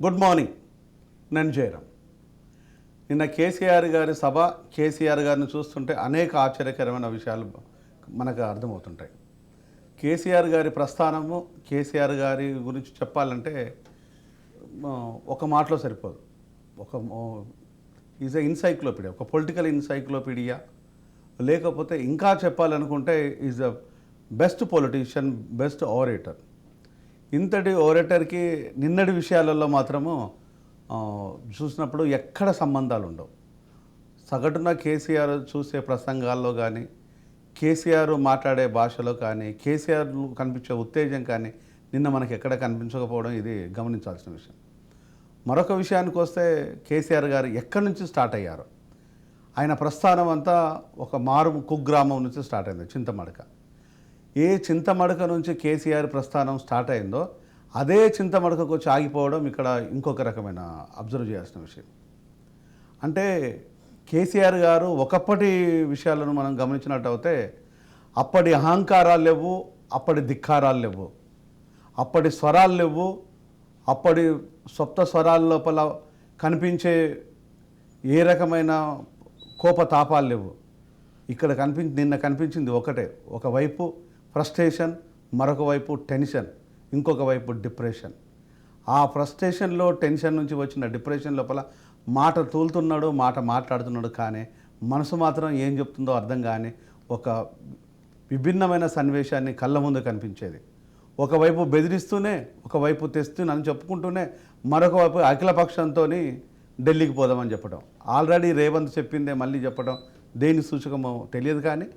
Good morning. నేను జయరాం. నిన్న కేసీఆర్ గారి సభ, కేసీఆర్ గారిని చూస్తుంటే అనేక ఆశ్చర్యకరమైన విషయాలు మనకు అర్థమవుతుంటాయి. కేసీఆర్ గారి ప్రస్థానము, కేసీఆర్ గారి గురించి చెప్పాలంటే ఒక మాటలో సరిపోదు. ఈజ్ ఎ ఎన్సైక్లోపీడియా, ఒక పొలిటికల్ ఎన్సైక్లోపీడియా. లేకపోతే ఇంకా చెప్పాలనుకుంటే is a best politician, best orator. ఇంతటి ఓరేటర్కి నిన్నటి విషయాలలో మాత్రము చూసినప్పుడు ఎక్కడ సంబంధాలు ఉండవు. సగటున కేసీఆర్ చూసే ప్రసంగాల్లో కానీ, కేసీఆర్ మాట్లాడే భాషలో కానీ, కేసీఆర్ కనిపించే ఉత్తేజం కానీ నిన్న మనకి ఎక్కడ కనిపించకపోవడం ఇది గమనించాల్సిన విషయం. మరొక విషయానికి వస్తే కేసీఆర్ గారు ఎక్కడి నుంచి స్టార్ట్ అయ్యారు? ఆయన ప్రస్థానం అంతా ఒక కుగ్రామం నుంచి స్టార్ట్ అయింది, చింతమడక. ఏ చింతమడక నుంచి కేసీఆర్ ప్రస్థానం స్టార్ట్ అయిందో అదే చింతమడకకు వచ్చి ఆగిపోవడం ఇక్కడ ఇంకొక రకమైన అబ్జర్వ్ చేయాల్సిన విషయం. అంటే కేసీఆర్ గారు ఒకప్పటి విషయాలను మనం గమనించినట్టయితే అప్పటి అహంకారాలు లేవు, అప్పటి ధిక్కారాలు లేవు, అప్పటి స్వరాలు లేవు, అప్పటి సొప్త స్వరాల లోపల కనిపించే ఏ రకమైన కోపతాపాలు లేవు. ఇక్కడ నిన్న కనిపించింది ఒకటే. ఒకవైపు ఫ్రస్ట్రేషన్, మరొక వైపు టెన్షన్, ఇంకొక వైపు డిప్రెషన్. ఆ ఫ్రస్ట్రేషన్లో, టెన్షన్ నుంచి వచ్చిన డిప్రెషన్ లోపల మాట తూలుతున్నాడు, మాట మాట్లాడుతున్నాడు, కానీ మనసు మాత్రం ఏం చెప్తుందో అర్థం కాని ఒక విభిన్నమైన సన్నివేశాన్ని కళ్ళ ముందు కనిపించేది. ఒకవైపు బెదిరిస్తూనే, ఒకవైపు తెస్తూనని చెప్పుకుంటూనే, మరొక వైపు అఖిలపక్షంతో ఢిల్లీకి పోదామని చెప్పడం. ఆల్రెడీ రేవంత్ చెప్పిందే మళ్ళీ చెప్పడం దేని సూచకమో తెలియదు, కానీ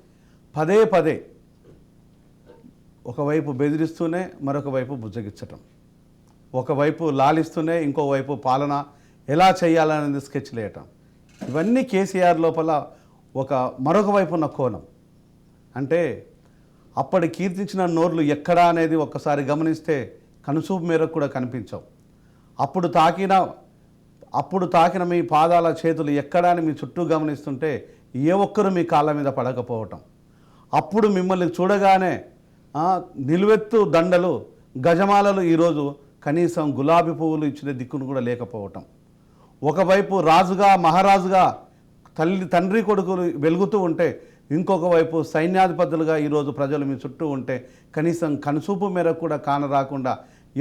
పదే పదే ఒకవైపు బెదిరిస్తూనే, మరొక వైపు బుజ్జగించటం, ఒకవైపు లాలిస్తూనే, ఇంకోవైపు పాలన ఎలా చేయాలనేది స్కెచ్ వేయటం. ఇవన్నీ కేసీఆర్ లోపల మరొక వైపు ఉన్న కోణం. అంటే అప్పటి కీర్తించిన నోర్లు ఎక్కడా అనేది ఒక్కసారి గమనిస్తే కనుసూపు మేరకు కూడా కనిపించవు. అప్పుడు తాకిన మీ పాదాల చేతులు ఎక్కడా అని మీ చుట్టూ గమనిస్తుంటే ఏ ఒక్కరు మీ కాళ్ళ మీద పడకపోవటం. అప్పుడు మిమ్మల్ని చూడగానే నిలువెత్తు దండలు, గజమాలలు ఈరోజు కనీసం గులాబీ పువ్వులు ఇచ్చిన దిక్కును కూడా లేకపోవటం. ఒకవైపు రాజుగా, మహారాజుగా తండ్రి కొడుకులు వెలుగుతూ ఉంటే, ఇంకొక వైపు సైన్యాధిపతులుగా ఈరోజు ప్రజలు మీ చుట్టూ ఉంటే కనీసం కనుసూపు మేరకు కూడా కానరాకుండా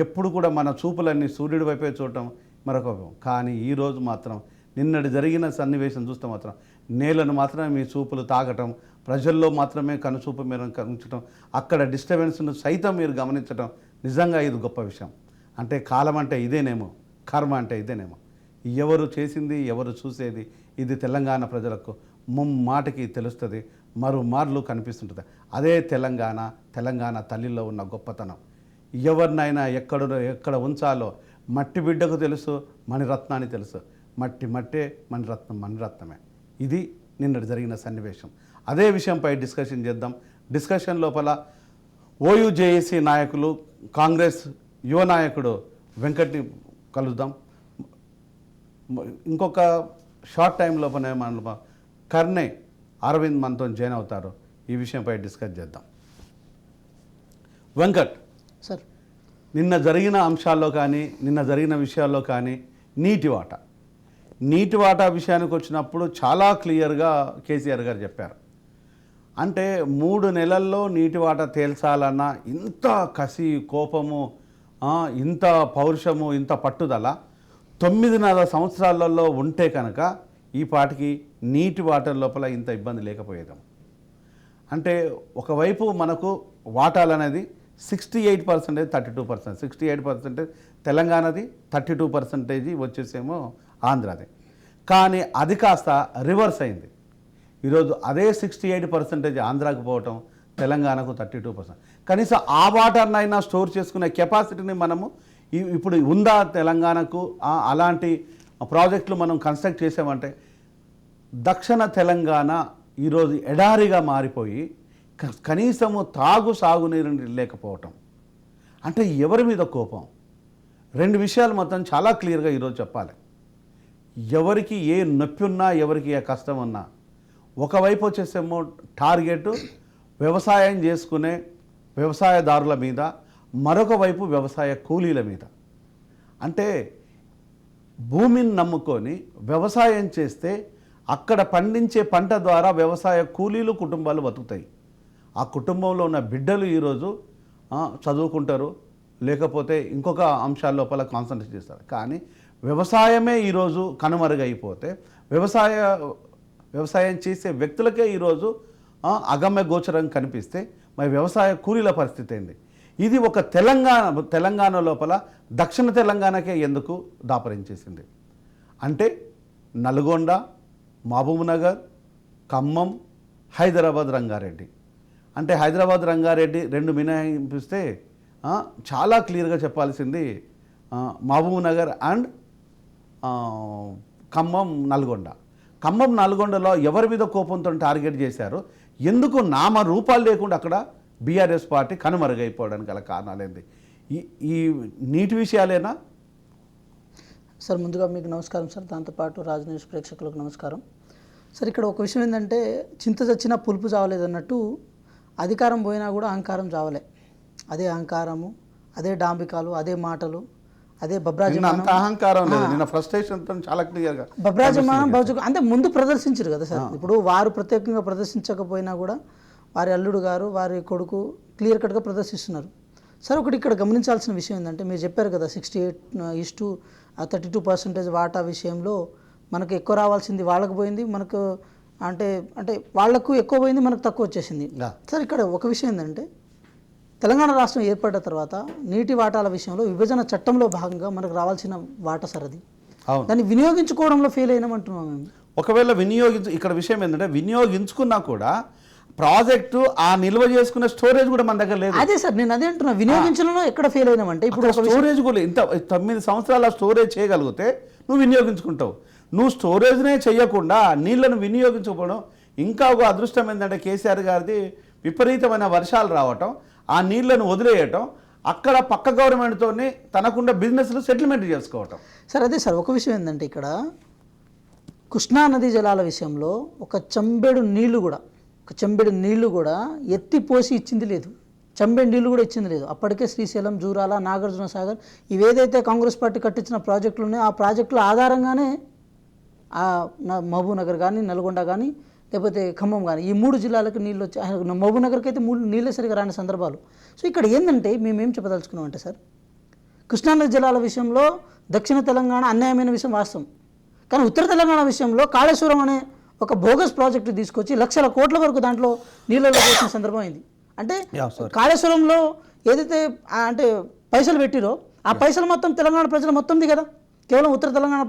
ఎప్పుడు కూడా మన చూపులన్నీ సూర్యుడి వైపే చూడటం మరొక. కానీ ఈరోజు మాత్రం నిన్నటి జరిగిన సన్నివేశం చూస్తే మాత్రం నేలను మాత్రమే మీ చూపులు తాకటం, ప్రజల్లో మాత్రమే కనుచూపు మీరు కనిపించడం, అక్కడ డిస్టర్బెన్స్ను సైతం మీరు గమనించడం నిజంగా ఇది గొప్ప విషయం. అంటే కాలం అంటే ఇదేనేమో, కర్మ అంటే ఇదేనేమో. ఎవరు చేసింది, ఎవరు చూసేది, ఇది తెలంగాణ ప్రజలకు ముమ్మాటికి తెలుస్తుంది, మరుమార్లు కనిపిస్తుంటుంది. అదే తెలంగాణ తల్లిలో ఉన్న గొప్పతనం. ఎవరినైనా ఎక్కడ ఉంచాలో మట్టి బిడ్డకు తెలుసు, మణిరత్నాన్ని తెలుసు. మట్టే, మణిరత్నమే. ఇది నిన్నటి జరిగిన సన్నివేశం. అదే విషయంపై డిస్కషన్ చేద్దాం. డిస్కషన్ లోపల ఓయూజేఏసీ నాయకులు, కాంగ్రెస్ యువ నాయకుడు వెంకట్ని కలుద్దాం. ఇంకొక షార్ట్ టైం లోపల మన కర్నే అరవింద్ మనతో జాయిన్ అవుతారు. ఈ విషయంపై డిస్కస్ చేద్దాం. వెంకట్ సార్, నిన్న జరిగిన అంశాల్లో కానీ, నిన్న జరిగిన విషయాల్లో కానీ నీటి వాటా విషయానికి వచ్చినప్పుడు చాలా క్లియర్గా కేసీఆర్ గారు చెప్పారు. అంటే 3 నెలల్లో నీటి వాటా తేల్చాలన్న ఇంత కసి, కోపము, ఇంత పౌరుషము, ఇంత పట్టుదల 9.5 సంవత్సరాలలో ఉంటే కనుక ఈ పాటికి నీటి వాటర్ లోపల ఇంత ఇబ్బంది లేకపోయేదాం. అంటే ఒకవైపు మనకు వాటాలు అనేది 68%, 32%. 68% తెలంగాణది, 32% వచ్చేసేమో ఆంధ్రాది. కానీ అది కాస్త రివర్స్ అయింది. ఈరోజు అదే 68% ఆంధ్రాకు పోవటం, తెలంగాణకు 32%. కనీసం ఆ వాటర్నైనా స్టోర్ చేసుకునే కెపాసిటీని మనము ఇప్పుడు ఉందా తెలంగాణకు? అలాంటి ప్రాజెక్టులు మనం కన్స్ట్రక్ట్ చేసామంటే దక్షిణ తెలంగాణ ఈరోజు ఎడారిగా మారిపోయి కనీసము సాగునీరు లేకపోవటం. అంటే ఎవరి మీద కోపం? 2 విషయాలు మొత్తం చాలా క్లియర్గా ఈరోజు చెప్పాలి. ఎవరికి ఏ నొప్పి ఉన్నా, ఎవరికి ఏ కష్టం ఉన్నా, ఒకవైపు వచ్చేసేమో టార్గెట్ వ్యవసాయం చేసుకునే వ్యవసాయదారుల మీద, మరొక వైపు వ్యవసాయ కూలీల మీద. అంటే భూమిని నమ్ముకొని వ్యవసాయం చేస్తే అక్కడ పండించే పంట ద్వారా వ్యవసాయ కూలీలు కుటుంబాలు బతుకుతాయి. ఆ కుటుంబంలో ఉన్న బిడ్డలు ఈరోజు చదువుకుంటారు, లేకపోతే ఇంకొక అంశాల లోపల కాన్సన్ట్రేట్ చేస్తారు. కానీ వ్యవసాయమే ఈరోజు కనుమరుగైపోతే వ్యవసాయం చేసే వ్యక్తులకే ఈరోజు అగమ్య గోచరం కనిపిస్తే మరి వ్యవసాయ కూలీల పరిస్థితి ఏంది? ఇది ఒక తెలంగాణ లోపల దక్షిణ తెలంగాణకే ఎందుకు దాపరించేసింది అంటే నల్గొండ, మహబూబ్నగర్, ఖమ్మం, హైదరాబాద్, రంగారెడ్డి. అంటే హైదరాబాద్, రంగారెడ్డి రెండు మినహాయిస్తే చాలా క్లియర్గా చెప్పాల్సింది మహబూబ్నగర్ అండ్ ఖమ్మం, నల్గొండ. ఖమ్మం, నల్గొండలో ఎవరి మీద కోపంతో టార్గెట్ చేశారు, ఎందుకు నామరూపాలు లేకుండా అక్కడ బీఆర్ఎస్ పార్టీ కనుమరుగైపోవడానికి గల కారణాలేంది? ఈ నీటి విషయాలేనా సార్? ముందుగా మీకు నమస్కారం సార్, దాంతోపాటు రాజ్ న్యూస్ ప్రేక్షకులకు నమస్కారం సార్. ఇక్కడ ఒక విషయం ఏంటంటే, చింత చచ్చినా పులుపు చావలేదన్నట్టు అధికారం పోయినా కూడా అహంకారం చావలే. అదే అహంకారము, అదే డాంబికాలు, అదే మాటలు, అదే బబ్రాజమానం. అహంకారం లేదు, నిన్న ఫ్రస్ట్రేషన్ చాలా క్లియర్గా బబ్రాజమానం అంటే ముందు ప్రదర్శించారు కదా సార్. ఇప్పుడు వారు ప్రత్యేకంగా ప్రదర్శించకపోయినా కూడా వారి అల్లుడు గారు, వారి కొడుకు క్లియర్ కట్గా ప్రదర్శిస్తున్నారు సార్. ఒకటి ఇక్కడ గమనించాల్సిన విషయం ఏంటంటే, మీరు చెప్పారు కదా 68:32% వాటా విషయంలో మనకు ఎక్కువ రావాల్సింది వాళ్ళకు పోయింది, మనకు అంటే వాళ్లకు ఎక్కువ పోయింది, మనకు తక్కువ వచ్చేసింది సార్. ఇక్కడ ఒక విషయం ఏంటంటే, తెలంగాణ రాష్ట్రం ఏర్పడిన తర్వాత నీటి వాటాల విషయంలో విభజన చట్టంలో భాగంగా మనకు రావాల్సిన వాటా సార్, అది దాన్ని వినియోగించుకోవడంలో ఫెయిల్ అయినామంటున్నాం మేము. ఒకవేళ ఇక్కడ విషయం ఏంటంటే, వినియోగించుకున్నా కూడా ప్రాజెక్టు ఆ నిల్వ చేసుకున్న స్టోరేజ్ కూడా మన దగ్గర లేదు. అదే సార్, నేను అదే అంటున్నా, వినియోగించడంలో ఎక్కడ ఫెయిల్ అయినామంటే, ఇప్పుడు స్టోరేజ్ కూడా ఇంత 9 సంవత్సరాల స్టోరేజ్ చేయగలిగితే నువ్వు వినియోగించుకుంటావు. నువ్వు స్టోరేజ్నే చేయకుండా నీళ్లను వినియోగించుకోవడం. ఇంకా ఒక అదృష్టం ఏంటంటే, కేసీఆర్ గారిది విపరీతమైన వర్షాలు రావటం, ఆ నీళ్లను వదిలేయటం, అక్కడ పక్క గవర్నమెంట్తో తనకుండా బిజినెస్లు సెటిల్మెంట్ చేసుకోవటం సార్. అదే సార్, ఒక విషయం ఏంటంటే, ఇక్కడ కృష్ణానదీ జలాల విషయంలో ఒక చెంబెడు నీళ్లు కూడా ఎత్తిపోసి ఇచ్చింది లేదు, చెంబెడు నీళ్లు కూడా ఇచ్చింది లేదు. అప్పటికే శ్రీశైలం, జూరాల, నాగార్జున సాగర్ ఇవేదైతే కాంగ్రెస్ పార్టీ కట్టించిన ప్రాజెక్టులు ఉన్నాయో ఆ ప్రాజెక్టుల ఆధారంగానే మహబూబ్ నగర్ కానీ, నల్గొండ కానీ, లేకపోతే ఖమ్మం కానీ, ఈ 3 జిల్లాలకు నీళ్ళు వచ్చి, మహబూబ్ నగర్కి అయితే నీళ్ళే సరిగా రాని సందర్భాలు. సో ఇక్కడ ఏంటంటే, మేమేం చెప్పదలుచుకున్నామంటే సార్, కృష్ణానది జలాల విషయంలో దక్షిణ తెలంగాణ అన్యాయమైన విషయం వాస్తవం. కానీ ఉత్తర తెలంగాణ విషయంలో కాళేశ్వరం అనే ఒక బోగస్ ప్రాజెక్టు తీసుకొచ్చి లక్షల కోట్ల వరకు దాంట్లో నీళ్ళలో పోసిన సందర్భం అయింది. అంటే కాళేశ్వరంలో ఏదైతే అంటే పైసలు పెట్టిరో ఆ పైసలు మొత్తం తెలంగాణ ప్రజలు మొత్తంది కదా, కేవలం ఉత్తర తెలంగాణ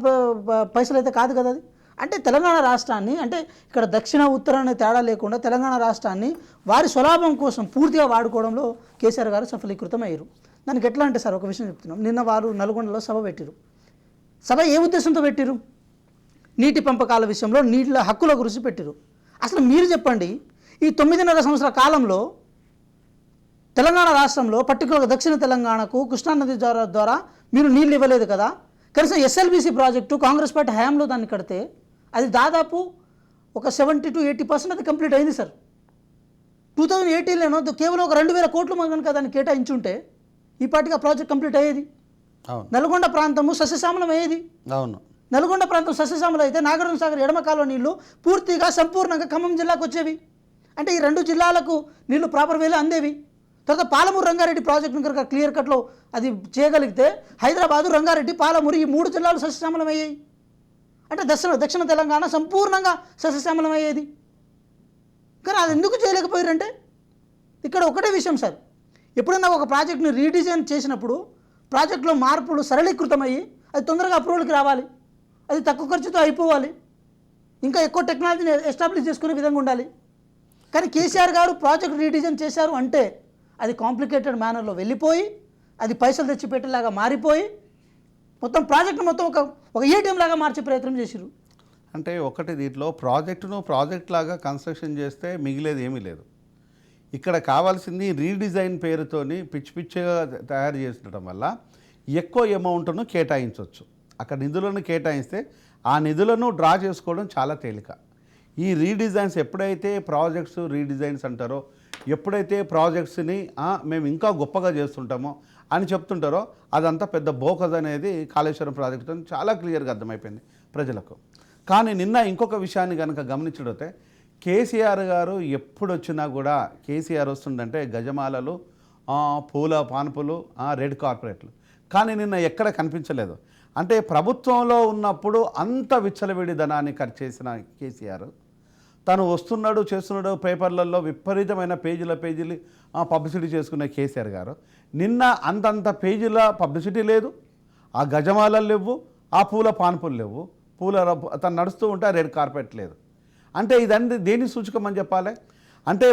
పైసలు అయితే కాదు కదా అది. అంటే తెలంగాణ రాష్ట్రాన్ని, అంటే ఇక్కడ దక్షిణ ఉత్తర అనే తేడా లేకుండా తెలంగాణ రాష్ట్రాన్ని వారి స్వలాభం కోసం పూర్తిగా వాడుకోవడంలో కేసీఆర్ గారు సఫలీకృతం అయ్యారు. దానికి ఎట్లా అంటే సార్, ఒక విషయం చెప్తున్నాం. నిన్న వారు నల్గొండలో సభ పెట్టిరు. సభ ఏ ఉద్దేశంతో పెట్టిరు? నీటి పంపకాల విషయంలో నీళ్ళ హక్కుల గురించి పెట్టిరు. అసలు మీరు చెప్పండి, ఈ 9.5 సంవత్సరాల కాలంలో తెలంగాణ రాష్ట్రంలో పర్టికులర్గా దక్షిణ తెలంగాణకు కృష్ణానది ద్వారా మీరు నీళ్ళు ఇవ్వలేదు కదా. కనీసం ఎస్ఎల్బీసీ ప్రాజెక్టు కాంగ్రెస్ పార్టీ హయాంలో దాన్ని కడితే అది దాదాపు ఒక 70 to 80% అది కంప్లీట్ అయింది సార్. 2018లోనో కేవలం ఒక 2,000 కోట్లు కనుక దాన్ని కేటాయించుంటే ఈ పార్టీకి ఆ ప్రాజెక్ట్ కంప్లీట్ అయ్యేది. నల్గొండ ప్రాంతము సస్యశ్యామలం అయ్యేది. నల్గొండ ప్రాంతం సస్యశ్యామలం అయితే నాగార్జున సాగర్ ఎడమ కాలువ నీళ్లు పూర్తిగా సంపూర్ణంగా ఖమ్మం జిల్లాకు వచ్చేవి. అంటే ఈ 2 జిల్లాలకు నీళ్లు ప్రాపర్ వేలో అందేవి. తర్వాత పాలమూరు రంగారెడ్డి ప్రాజెక్టును కనుక క్లియర్ కట్లో అది చేయగలిగితే హైదరాబాదు, రంగారెడ్డి, పాలమూరు ఈ 3 జిల్లాలు సస్యశ్యామలం అయ్యాయి. అంటే దక్షిణ తెలంగాణ సంపూర్ణంగా సస్యశ్యామలం అయ్యేది. కానీ అది ఎందుకు చేయలేకపోయారంటే, ఇక్కడ ఒకటే విషయం సార్, ఎప్పుడైనా ఒక ప్రాజెక్టుని రీడిజైన్ చేసినప్పుడు ప్రాజెక్టులో మార్పులు సరళీకృతమయ్యి అది తొందరగా అప్రూవల్కి రావాలి, అది తక్కువ ఖర్చుతో అయిపోవాలి, ఇంకా ఎక్కువ టెక్నాలజీని ఎస్టాబ్లిష్ చేసుకునే విధంగా ఉండాలి. కానీ కేసీఆర్ గారు ప్రాజెక్ట్ రీడిజైన్ చేశారు అంటే అది కాంప్లికేటెడ్ మేనర్లో వెళ్ళిపోయి అది పైసలు తెచ్చిపెట్టేలాగా మారిపోయి మొత్తం ప్రాజెక్టు మొత్తం ఒక ఏటీఎం లాగా మార్చే ప్రయత్నం చేశారు. అంటే ఒకటి దీంట్లో ప్రాజెక్ట్ లాగా కన్స్ట్రక్షన్ చేస్తే మిగిలేది ఏమీ లేదు. ఇక్కడ కావాల్సింది రీడిజైన్ పేరుతోని పిచ్చిగా తయారు చేసడం వల్ల ఎక్కువ అమౌంట్ను కేటాయించవచ్చు. అక్కడ నిధులను కేటాయిస్తే ఆ నిధులను డ్రా చేసుకోవడం చాలా తేలిక. ఈ రీడిజైన్స్ ఎప్పుడైతే ప్రాజెక్ట్స్ రీడిజైన్స్ అంటారో, ఎప్పుడైతే ప్రాజెక్ట్స్ని మేము ఇంకా గొప్పగా చేస్తుంటామో అని చెప్తుంటారో అదంతా పెద్ద బోకస్ అనేది కాళేశ్వరం ప్రాజెక్టుతో చాలా క్లియర్గా అర్థమైపోయింది ప్రజలకు. కానీ నిన్న ఇంకొక విషయాన్ని కనుక గమనించడితే కేసీఆర్ గారు ఎప్పుడు వచ్చినా కూడా కేసీఆర్ వస్తుందంటే గజమాలలు, పూల పాన్పులు, రెడ్ కార్పొరేట్లు. కానీ నిన్న ఎక్కడ కనిపించలేదు. అంటే ప్రభుత్వంలో ఉన్నప్పుడు అంత విచ్చలవిడి ధనాన్ని ఖర్చు చేసిన కేసీఆర్ తను వస్తున్నాడు చేస్తున్నాడు పేపర్లలో విపరీతమైన పేజీలు పబ్లిసిటీ చేసుకునే కేసీఆర్ గారు నిన్న అంతంత పేజీల పబ్లిసిటీ లేదు, ఆ గజమాలలు లేవు, ఆ పూల పాన్పులు లేవు, తను నడుస్తూ ఉంటే ఆ రెడ్ కార్పెట్ లేదు. అంటే ఇదంతా దేని సూచకమని చెప్పాలి? అంటే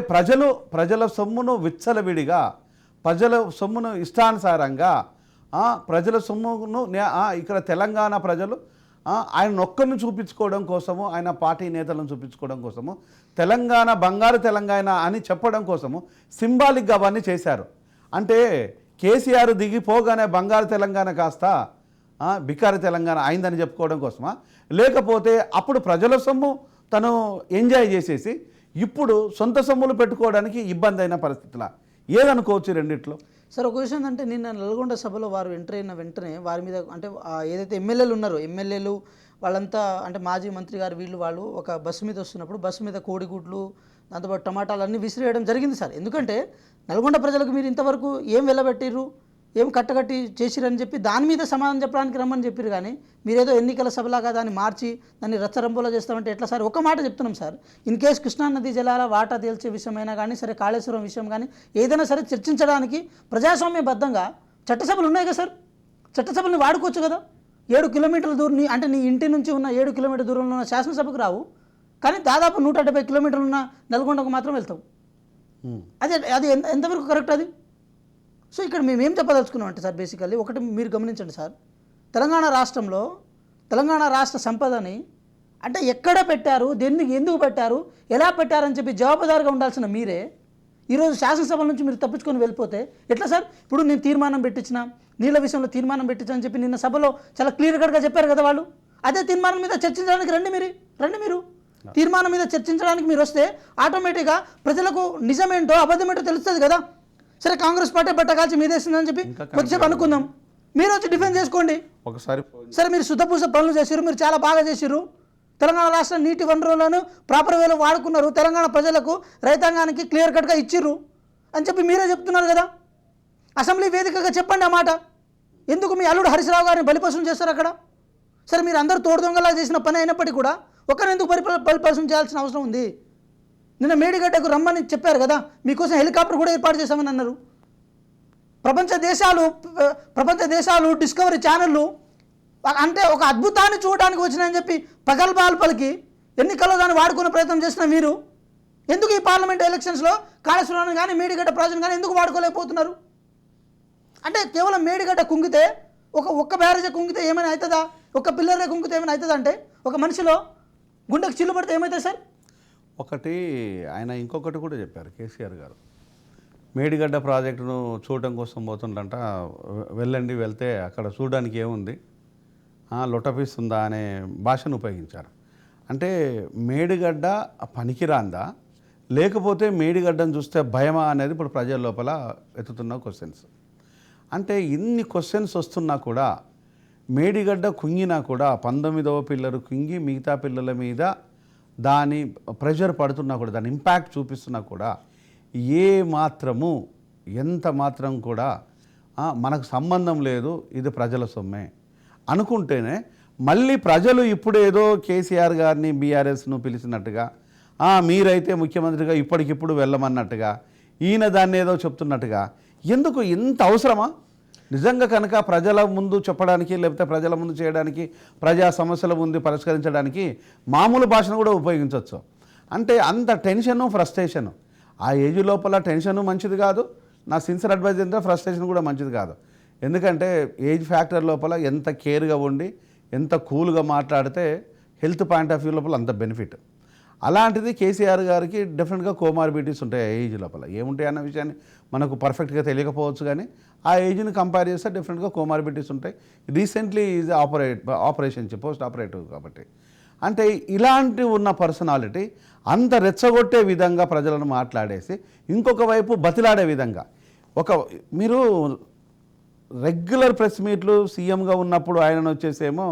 ప్రజల సొమ్మును విచ్చలవిడిగా, ప్రజల సొమ్మును ఇష్టానుసారంగా, ప్రజల సొమ్మును ఇక్కడ తెలంగాణ ప్రజలు ఆయన ఒక్కరిని చూపించుకోవడం కోసము, ఆయన పార్టీ నేతలను చూపించుకోవడం కోసము, తెలంగాణ బంగారు తెలంగాణ అని చెప్పడం కోసము సింబాలిక్గా అవన్నీ చేశారు. అంటే కేసీఆర్ దిగిపోగానే బంగారు తెలంగాణ కాస్త బికారు తెలంగాణ అయిందని చెప్పుకోవడం కోసమా, లేకపోతే అప్పుడు ప్రజల సొమ్ము తను ఎంజాయ్ చేసేసి ఇప్పుడు సొంత సొమ్ములు పెట్టుకోవడానికి ఇబ్బంది అయిన పరిస్థితులా ఏదనుకోవచ్చు రెండిట్లో? సార్, ఒక విషయం అంటే నిన్న నల్గొండ సభలో వారు ఎంటర్ అయిన వెంటనే వారి మీద అంటే ఏదైతే ఎమ్మెల్యేలు ఉన్నారో ఎమ్మెల్యేలు వాళ్ళంతా అంటే మాజీ మంత్రి గారు వాళ్ళు ఒక బస్సు మీద వస్తున్నప్పుడు బస్సు మీద కోడిగుడ్లు దాంతోపాటు టమాటాలు అన్నీ విసిరేయడం జరిగింది సార్. ఎందుకంటే నల్గొండ ప్రజలకు మీరు ఇంతవరకు ఏం వెళ్ళబెట్టిర్రు, ఏం కట్టగట్టి చేసిరని చెప్పి దాని మీద సమాధానం చెప్పడానికి రమ్మని చెప్పారు. కానీ మీరేదో ఎన్నికల సభలాగా దాన్ని మార్చి దాన్ని రచ్చరంబోలా చేస్తామంటే ఎట్లా సార్? ఒక మాట చెప్తున్నాం సార్, ఇన్ కేసు కృష్ణానదీ జలాల వాటా తేల్చే విషయమైనా కానీ సరే, కాళేశ్వరం విషయం కానీ ఏదైనా సరే చర్చించడానికి ప్రజాస్వామ్యబద్ధంగా చట్టసభలు ఉన్నాయి కదా సార్, చట్టసభలను వాడుకోవచ్చు కదా. 7 కిలోమీటర్ల దూరం అంటే నీ ఇంటి నుంచి ఉన్న 7 కిలోమీటర్ల దూరంలో ఉన్న శాసనసభకు రావు, కానీ దాదాపు 170 కిలోమీటర్లు ఉన్న నల్గొండకు మాత్రం వెళ్తావు. అది ఎంతవరకు కరెక్ట్ అది? సో ఇక్కడ మేము ఏం చెప్పదలుచుకున్నాం అంటే సార్, బేసికల్లీ ఒకటి మీరు గమనించండి సార్, తెలంగాణ రాష్ట్రంలో తెలంగాణ రాష్ట్ర సంపదని అంటే ఎక్కడ పెట్టారు, ఎందుకు పెట్టారు, ఎలా పెట్టారని చెప్పి జవాబుదారుగా ఉండాల్సిన మీరే ఈరోజు శాసనసభ నుంచి మీరు తప్పించుకొని వెళ్ళిపోతే ఎట్లా సార్? ఇప్పుడు నేను తీర్మానం పెట్టించిన, నీళ్ళ విషయంలో తీర్మానం పెట్టించని చెప్పి నిన్న సభలో చాలా క్లియర్ కట్గా చెప్పారు కదా వాళ్ళు. అదే తీర్మానం మీద చర్చించడానికి రండి మీరు తీర్మానం మీద చర్చించడానికి మీరు వస్తే ఆటోమేటిక్గా ప్రజలకు నిజమేంటో అబద్ధమేంటో తెలుస్తుంది కదా. సరే, కాంగ్రెస్ పార్టీ బట్టకాల్చి మీదేస్తుందని చెప్పి కొద్దిసేపు అనుకుందాం, మీరు వచ్చి డిఫెన్స్ చేసుకోండి ఒకసారి. సరే, మీరు శుద్ధపూస పనులు చేసిర్రు, మీరు చాలా బాగా చేసిర్రు, తెలంగాణ రాష్ట్ర నీటి వనరులను ప్రాపర్ వేలో వాడుకున్నారు, తెలంగాణ ప్రజలకు రైతాంగానికి క్లియర్ కట్గా ఇచ్చిర్రు అని చెప్పి మీరే చెప్తున్నారు కదా. అసెంబ్లీ వేదికగా చెప్పండి ఆ మాట. ఎందుకు మీ అల్లుడు హరీశ్రావు గారిని బలిపశం చేస్తారు అక్కడ? సరే, మీరు అందరూ తోడు దొంగలా చేసిన పని అయినప్పటికీ కూడా ఒకరిని ఎందుకు బలిపశం చేయాల్సిన అవసరం ఉంది? నిన్న మేడిగడ్డకు రమ్మని చెప్పారు కదా, మీకోసం హెలికాప్టర్ కూడా ఏర్పాటు చేశామని అన్నారు. ప్రపంచ దేశాలు డిస్కవరీ ఛానళ్ళు అంటే ఒక అద్భుతాన్ని చూడడానికి వచ్చినాయని చెప్పి పగల్బాలు పలికి ఎన్నికల్లో దాన్ని వాడుకునే ప్రయత్నం చేసిన మీరు ఎందుకు ఈ పార్లమెంట్ ఎలక్షన్స్లో కాళేశ్వరాన్ని కానీ మేడిగడ్డ ప్రాజెక్ట్ కానీ ఎందుకు వాడుకోలేకపోతున్నారు? అంటే కేవలం మేడిగడ్డ కుంగితే ఒక్క బ్యారేజ్ కుంగితే ఏమైనా అవుతుందా? ఒక్క పిల్లరే కుంగితే ఏమైనా అవుతుందా? అంటే ఒక మనిషిలో గుండెకు చిల్లు పడితే ఏమవుతుంది సార్? ఒకటి ఆయన ఇంకొకటి కూడా చెప్పారు కేసీఆర్ గారు, మేడిగడ్డ ప్రాజెక్టును చూడటం కోసం పోతుండంట, వెళ్తే అక్కడ చూడడానికి ఏముంది, లొటపిస్తుందా అనే భాషను ఉపయోగించారు. అంటే మేడిగడ్డ పనికిరాందా, లేకపోతే మేడిగడ్డను చూస్తే భయమా అనేది ఇప్పుడు ప్రజల లోపల ఎత్తుతున్న క్వశ్చన్స్. అంటే ఇన్ని క్వశ్చన్స్ వస్తున్నా కూడా మేడిగడ్డ కుంగినా కూడా 19వ పిల్లలు కుంగి మిగతా పిల్లల మీద దాని ప్రెషర్ పడుతున్నా కూడా, దాని ఇంపాక్ట్ చూపిస్తున్నా కూడా ఎంత మాత్రం కూడా మనకు సంబంధం లేదు, ఇది ప్రజల సొమ్మే అనుకుంటేనే మళ్ళీ ప్రజలు ఇప్పుడు ఏదో కేసీఆర్ గారిని బీఆర్ఎస్ను పిలిచినట్టుగా, మీరైతే ముఖ్యమంత్రిగా ఇప్పటికిప్పుడు వెళ్ళమన్నట్టుగా, ఈయన దాన్ని ఏదో చెప్తున్నట్టుగా, ఎందుకు ఇంత అవసరమా? నిజంగా కనుక ప్రజల ముందు చెప్పడానికి, లేకపోతే ప్రజల ముందు చేయడానికి, ప్రజా సమస్యల ముందు పరిష్కరించడానికి మామూలు భాషను కూడా ఉపయోగించవచ్చు. అంటే అంత టెన్షను, ఫ్రస్ట్రేషను, ఆ ఏజ్ లోపల టెన్షను మంచిది కాదు. నా సిన్సియర్ అడ్వైజ్ ఏంటంటే ఫ్రస్ట్రేషన్ కూడా మంచిది కాదు. ఎందుకంటే ఏజ్ ఫ్యాక్టర్ లోపల ఎంత కేర్గా ఉండి ఎంత కూల్గా మాట్లాడితే హెల్త్ పాయింట్ ఆఫ్ వ్యూ లోపల అంత బెనిఫిట్. అలాంటిది కేసీఆర్ గారికి డెఫినెట్గా కోమార్బిడిటీస్ ఉంటాయి ఆ ఏజ్ లోపల. ఏముంటాయి అన్న విషయాన్ని మనకు పర్ఫెక్ట్గా తెలియకపోవచ్చు, కానీ ఆ ఏజ్ని కంపేర్ చేస్తే డెఫినెట్గా కోమార్బిడిటీస్ ఉంటాయి. Recently is operation post operative కాబట్టి. అంటే ఇలాంటి ఉన్న పర్సనాలిటీ అంత రెచ్చగొట్టే విధంగా ప్రజలను మాట్లాడేసి ఇంకొక వైపు బతిలాడే విధంగా మీరు రెగ్యులర్ ప్రెస్ మీట్లు సీఎంగా ఉన్నప్పుడు ఆయన వచ్చేసేమో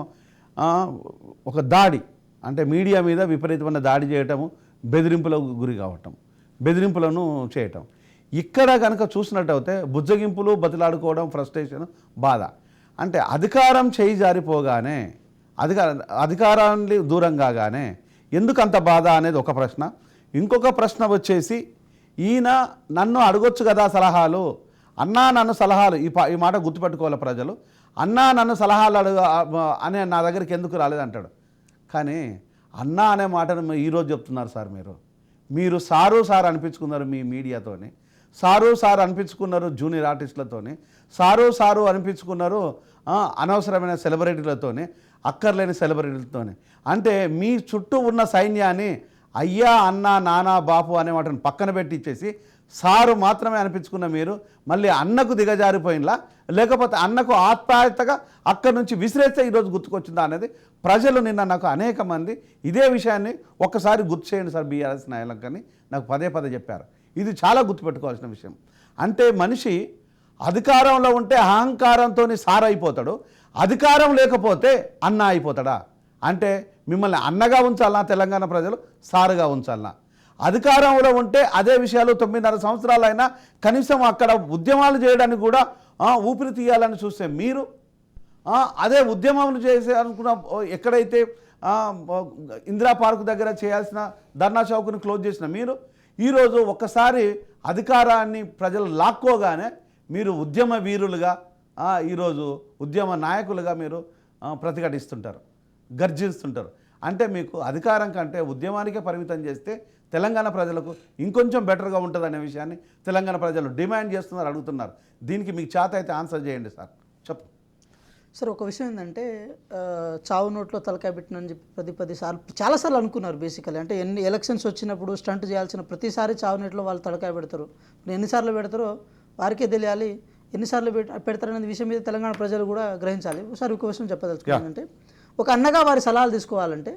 ఒక దాడి అంటే మీడియా మీద విపరీతమైన దాడి చేయటము, బెదిరింపులకు గురి కావటం, బెదిరింపులను చేయటం. ఇక్కడ కనుక చూసినట్టయితే బుజ్జగింపులు, బతిలాడుకోవడం, ఫ్రస్ట్రేషన్, బాధ. అంటే అధికారం చేయి జారిపోగానే, అధికారాన్ని దూరం కాగానే ఎందుకు అంత బాధ అనేది ఒక ప్రశ్న. ఇంకొక ప్రశ్న వచ్చేసి, ఈయన నన్ను అడగొచ్చు కదా సలహాలు, అన్నా నన్ను సలహాలు, ఈ మాట గుర్తుపెట్టుకోవాలి ప్రజలు, అన్నా నన్ను సలహాలు అనే నా దగ్గరికి ఎందుకు రాలేదంటాడు. కానీ అన్నా అనే మాటను ఈరోజు చెప్తున్నారు సార్. మీరు సారు సార్ అనిపించుకున్నారు మీ మీడియాతోని, సారు సార్ అనిపించుకున్నారు జూనియర్ ఆర్టిస్టులతోని, సారు అనిపించుకున్నారు అనవసరమైన సెలబ్రిటీలతోని, అక్కర్లేని సెలబ్రిటీలతోని. అంటే మీ చుట్టూ ఉన్న సైన్యాన్ని అయ్యా, అన్న, నానా, బాపు అనే వాటిని పక్కన పెట్టి ఇచ్చేసి సారు మాత్రమే అనిపించుకున్న మీరు మళ్ళీ అన్నకు దిగజారిపోయినలా, లేకపోతే అన్నకు ఆప్యాయతగా అక్కడి నుంచి విసిరేస్తే ఈరోజు గుర్తుకొచ్చిందా అనేది ప్రజలు నిన్న నాకు అనేక మంది ఇదే విషయాన్ని ఒక్కసారి గుర్తు చేయండి సార్ బీఆర్ఎస్ నాయకులని నాకు పదే చెప్పారు. ఇది చాలా గుర్తుపెట్టుకోవాల్సిన విషయం. అంటే మనిషి అధికారంలో ఉంటే అహంకారంతో సార్ అయిపోతాడు, అధికారం లేకపోతే అన్న అయిపోతాడా? అంటే మిమ్మల్ని అన్నగా ఉంచాలనా తెలంగాణ ప్రజలు, సారుగా ఉంచాలనా? అధికారంలో ఉంటే అదే విషయాలు 9.5 సంవత్సరాలైనా కనీసం అక్కడ ఉద్యమాలు చేయడానికి కూడా ఊపిరి తీయాలని చూస్తే మీరు అదే ఉద్యమం చేసే అనుకున్న ఎక్కడైతే ఇందిరా పార్క్ దగ్గర చేయాల్సిన ధర్నా చౌక్ని క్లోజ్ చేసిన మీరు ఈరోజు ఒక్కసారి అధికారాన్ని ప్రజలు లాక్కోగానే మీరు ఉద్యమ వీరులుగా, ఈరోజు ఉద్యమ నాయకులుగా మీరు ప్రతిఘటిస్తుంటారు, గర్జిస్తుంటారు. అంటే మీకు అధికారం కంటే ఉద్యమానికే పరిమితం చేస్తే తెలంగాణ ప్రజలకు ఇంకొంచెం బెటర్గా ఉంటుందనే విషయాన్ని తెలంగాణ ప్రజలు డిమాండ్ చేస్తున్నారు, అడుగుతున్నారు. దీనికి మీకు చేత అయితే ఆన్సర్ చేయండి సార్. చెప్పు సార్. ఒక విషయం ఏంటంటే, చావు నోట్లో తలకాయ పెట్టినని చెప్పి 10 సార్లు చాలాసార్లు అనుకున్నారు బేసికలీ. అంటే ఎలక్షన్స్ వచ్చినప్పుడు స్టంట్ చేయాల్సిన ప్రతిసారి చావు నోట్లో వాళ్ళు తలకాయ పెడతారు. ఎన్నిసార్లు పెడతారో వారికే తెలియాలి, ఎన్నిసార్లు పెడతారనే విషయం మీద తెలంగాణ ప్రజలు కూడా గ్రహించాలి. ఒకసారి ఒక విషయం చెప్పదలుచుకోవాలంటే, ఒక అన్నగా వారి సలహాలు తీసుకోవాలంటే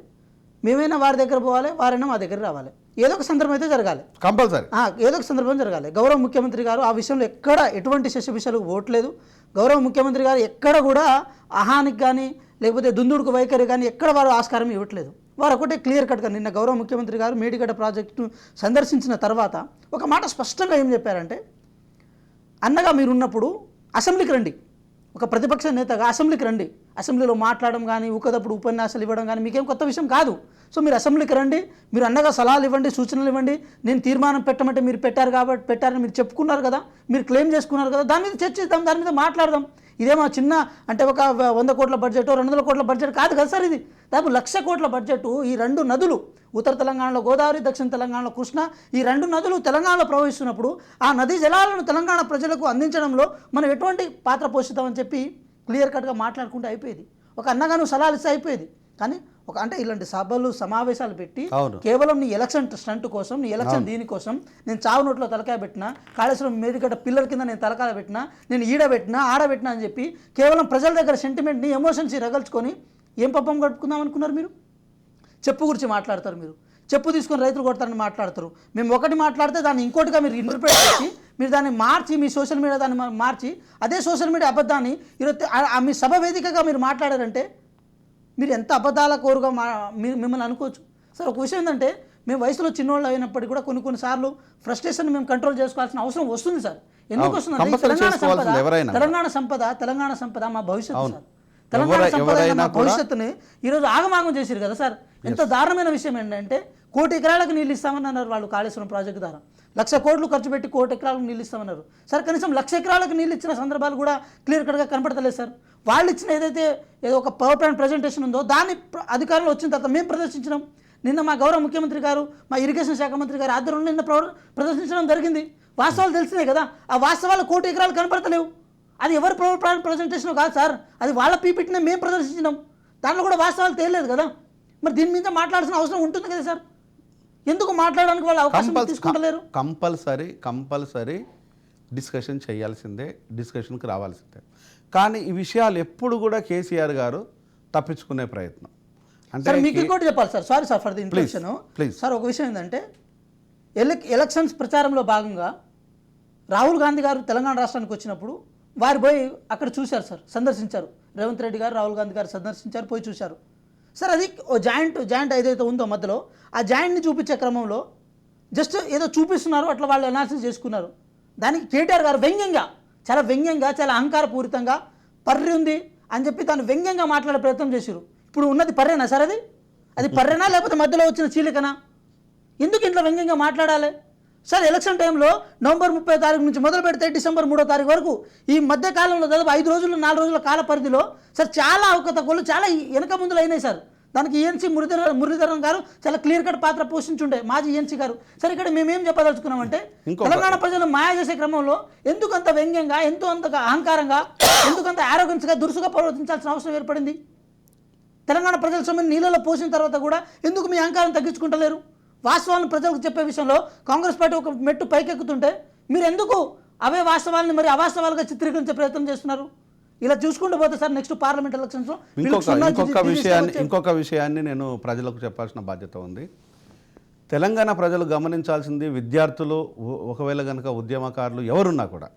మేమైనా వారి దగ్గర పోవాలి, వారైనా మా దగ్గర రావాలి. ఏదో ఒక సందర్భం అయితే జరగాలి, కంపల్సరీ. ఏదో ఒక సందర్భం జరగాలి. గౌరవ ముఖ్యమంత్రి గారు ఆ విషయంలో ఎక్కడ ఎటువంటి శశభిషాలకు ఓట్లేదు. గౌరవ ముఖ్యమంత్రి గారు ఎక్కడ కూడా అహానికి కానీ లేకపోతే దుందుడుకు వైఖరి కానీ ఎక్కడ వారు ఆస్కారం ఇవ్వట్లేదు. వారు ఒకటే క్లియర్ కట్గా నిన్న గౌరవ ముఖ్యమంత్రి గారు మేడిగడ్డ ప్రాజెక్టును సందర్శించిన తర్వాత ఒక మాట స్పష్టంగా ఏం చెప్పారంటే, అన్నగా మీరున్నప్పుడు అసెంబ్లీకి రండి, ఒక ప్రతిపక్ష నేతగా అసెంబ్లీకి రండి, అసెంబ్లీలో మాట్లాడడం కానీ ఊకదప్పుడు ఉపన్యాసాలు ఇవ్వడం కానీ మీకేం కొత్త విషయం కాదు. సో మీరు అసెంబ్లీకి రండి, మీరు అన్నగా సలహాలు ఇవ్వండి, సూచనలు ఇవ్వండి. నేను తీర్మానం పెట్టమంటే మీరు పెట్టారు కాబట్టి పెట్టారని మీరు చెప్పుకున్నారు కదా, మీరు క్లెయిమ్ చేసుకున్నారు కదా, దాని మీద చర్చిద్దాం, దాని మీద మాట్లాడదాం. ఇదేమో చిన్న అంటే ఒక 100 కోట్ల బడ్జెట్ 200 కోట్ల బడ్జెట్ కాదు కదా సార్. ఇది దాదాపు 1,00,000 కోట్ల బడ్జెట్. ఈ 2 నదులు, ఉత్తర తెలంగాణలో గోదావరి, దక్షిణ తెలంగాణలో కృష్ణ, ఈ 2 నదులు తెలంగాణలో ప్రవహిస్తున్నప్పుడు ఆ నదీ జలాలను తెలంగాణ ప్రజలకు అందించడంలో మనం ఎటువంటి పాత్ర పోషిద్దామని చెప్పి క్లియర్ కట్గా మాట్లాడుకుంటే అయిపోయేది. ఒక అన్నగా నువ్వు సలహాలు ఇస్తే అయిపోయేది. కానీ అంటే ఇలాంటి సభలు సమావేశాలు పెట్టి కేవలం నీ ఎలక్షన్ స్టంట్ కోసం, నీ ఎలక్షన్ దీనికోసం, నేను చావు నోట్లో తలకాయ పెట్టినా, కాళేశ్వరం మేడిగడ్డ పిల్లర్ కింద నేను తలకాయ పెట్టినా, నేను ఈడబెట్టినా ఆడబెట్టినా అని చెప్పి కేవలం ప్రజల దగ్గర సెంటిమెంట్ని, ఎమోషన్స్ రగల్చుకొని ఏం పబ్బం గడుపుకుందాం అనుకున్నారు మీరు? చెప్పు గురించి మాట్లాడతారు, మీరు చెప్పు తీసుకొని రైతులు కొడతారని మాట్లాడతారు. మేము ఒకటి మాట్లాడితే దాన్ని ఇంకోటిగా మీరు ఇంటర్ప్రిట్ చేసి మీరు దాన్ని మార్చి మీ సోషల్ మీడియా దాన్ని మార్చి అదే సోషల్ మీడియా అబద్ధాన్ని ఈరోజు మీ సభ వేదికగా మీరు మాట్లాడారంటే మీరు ఎంత అబద్ధాల కోరుగా మిమ్మల్ని అనుకోవచ్చు సార్. ఒక విషయం ఏంటంటే, మేము వయసులో చిన్నోళ్ళు అయినప్పటికీ కూడా కొన్నిసార్లు ఫ్రస్ట్రేషన్ మేము కంట్రోల్ చేసుకోవాల్సిన అవసరం వస్తుంది సార్. ఎందుకు వస్తుంది? తెలంగాణ సంపద మా భవిష్యత్తు సార్. తెలంగాణ సంపద మా భవిష్యత్తుని ఈరోజు ఆగమాగం చేశారు కదా సార్. ఎంత దారుణమైన విషయం ఏంటంటే, 1 కోటి ఎకరాలకు నీళ్ళు ఇస్తామని అన్నారు వాళ్ళు కాళేశ్వరం ప్రాజెక్టు ద్వారా. 1,00,000 కోట్లు ఖర్చు పెట్టి 1 కోటి ఎకరాలకు నీళ్ళు ఇస్తామన్నారు సార్. కనీసం 1,00,000 ఎకరాలకు నీళ్ళు ఇచ్చిన సందర్భాలు కూడా క్లియర్ కట్గా కనపడతలేదు సార్. వాళ్ళు ఇచ్చిన ఏదో ఒక పవర్ పాయింట్ ప్రజెంటేషన్ ఉందో దాన్ని అధికారంలో వచ్చిన తర్వాత మేము ప్రదర్శించినాం. నిన్న మా గౌరవ ముఖ్యమంత్రి గారు, మా ఇరిగేషన్ శాఖ మంత్రి గారు ఆధ్వర్యంలో నిన్న ప్రదర్శించడం జరిగింది. వాస్తవాలు తెలిసినాయి కదా. ఆ వాస్తవాలు 1 కోటి ఎకరాలు కనపడతలేవు. అది ఎవరు పవర్ పాయింట్ ప్రజెంటేషన్ కాదు సార్, అది వాళ్ళ పీపీటీనే మేము ప్రదర్శించినాం. దాంట్లో కూడా వాస్తవాలు తేలేదు కదా. మరి దీని మీద మాట్లాడాల్సిన అవసరం ఉంటుంది కదా సార్. ఎందుకు మాట్లాడడానికి వాళ్ళు అవకాశం తీసుకుంటలేరు? కంపల్సరీ డిస్కషన్ చేయాల్సిందే, డిస్కషన్కి రావాల్సిందే. కానీ ఈ విషయాలు ఎప్పుడు కూడా కేసీఆర్ గారు తప్పించుకునే ప్రయత్నం. అంటే మీకు ఇంకోటి చెప్పాలి sir, sorry sir for the introduction sir. ఒక విషయం ఏంటంటే, ఎలక్షన్స్ ప్రచారంలో భాగంగా రాహుల్ గాంధీ గారు తెలంగాణ రాష్ట్రానికి వచ్చినప్పుడు వారు పోయి అక్కడ చూశారు సార్, సందర్శించారు. రేవంత్ రెడ్డి గారు, రాహుల్ గాంధీ గారు సందర్శించారు, పోయి చూశారు సార్. అది జాయింట్ ఏదైతే ఉందో మధ్యలో ఆ జాయింట్ని చూపించే క్రమంలో జస్ట్ ఏదో చూపిస్తున్నారు, అట్లా వాళ్ళు అనాలిసిస్ చేసుకున్నారు. దానికి కేటీఆర్ గారు చాలా వ్యంగ్యంగా, చాలా అహంకారపూరితంగా పర్రి ఉంది అని చెప్పి దాన్ని వ్యంగ్యంగా మాట్లాడే ప్రయత్నం చేశారు. ఇప్పుడు ఉన్నది పర్రేనా సార్? అది పర్రేనా లేకపోతే మధ్యలో వచ్చిన చీలికనా? ఎందుకు ఇంట్లో వ్యంగ్యంగా మాట్లాడాలి సార్? ఎలక్షన్ టైంలో నవంబర్ 30 తారీఖు నుంచి మొదలు పెడితే డిసెంబర్ 3వ తారీఖు వరకు ఈ మధ్య కాలంలో దాదాపు 5 రోజులు 4 రోజుల కాల పరిధిలో సార్ చాలా అవకతవకలు చాలా వెనక ముందులు అయినాయి సార్. దానికి ఈఎన్సీ మురళీధరన్ గారు చాలా క్లియర్ కట్ పాత్ర పోషించుండే, మాజీ ఈఎన్సీ గారు. సరే ఇక్కడ మేమేం చెప్పదలుచుకున్నామంటే తెలంగాణ ప్రజలు మాయ చేసే క్రమంలో ఎందుకు అంత వ్యంగ్యంగా, అంత అహంకారంగా, ఎందుకంత ఆరోగెన్స్గా, దురుసుగా ప్రవర్తించాల్సిన అవసరం ఏర్పడింది? తెలంగాణ ప్రజల సొమ్ముని నీళ్ళలో పోసిన తర్వాత కూడా ఎందుకు మీ అహంకారం తగ్గించుకుంటలేరు? వాస్తవాలను ప్రజలకు చెప్పే విషయంలో కాంగ్రెస్ పార్టీ ఒక మెట్టు పైకెక్కుతుంటే మీరు ఎందుకు అవే వాస్తవాలను మరి అవాస్తవాలుగా చిత్రీకరించే ప్రయత్నం చేస్తున్నారు? ఇలా చూసుకుంటూ పోతే సార్ నెక్స్ట్ పార్లమెంట్ ఎలక్షన్స్లో ఇంకొక విషయాన్ని నేను ప్రజలకు చెప్పాల్సిన బాధ్యత ఉంది. తెలంగాణ ప్రజలు గమనించాల్సింది, విద్యార్థులు ఒకవేళ కనుక ఉద్యమకారులు ఎవరున్నా కూడా,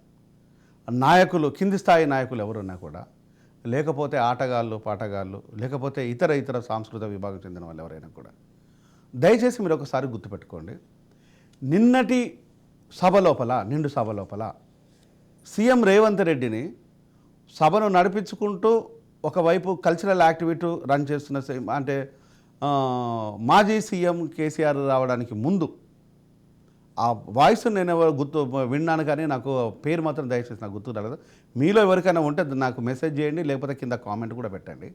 నాయకులు కింది స్థాయి నాయకులు ఎవరున్నా కూడా, లేకపోతే ఆటగాళ్ళు పాటగాళ్ళు, లేకపోతే ఇతర సాంస్కృతిక విభాగం చెందిన వాళ్ళు ఎవరైనా కూడా, దయచేసి మీరు ఒకసారి గుర్తుపెట్టుకోండి. నిన్నటి నిండు సభ లోపల సీఎం రేవంత్ రెడ్డిని సభను నడిపించుకుంటూ ఒకవైపు కల్చరల్ యాక్టివిటీ రన్ చేస్తున్న అంటే మాజీ సీఎం కేసీఆర్ రావడానికి ముందు ఆ వాయిస్ నేను విన్నాను, కానీ నాకు పేరు మాత్రం దయచేసి నాకు గుర్తు రాలేదు. మీలో ఎవరికైనా ఉంటే నాకు మెసేజ్ చేయండి, లేకపోతే కింద కామెంట్ కూడా పెట్టండి.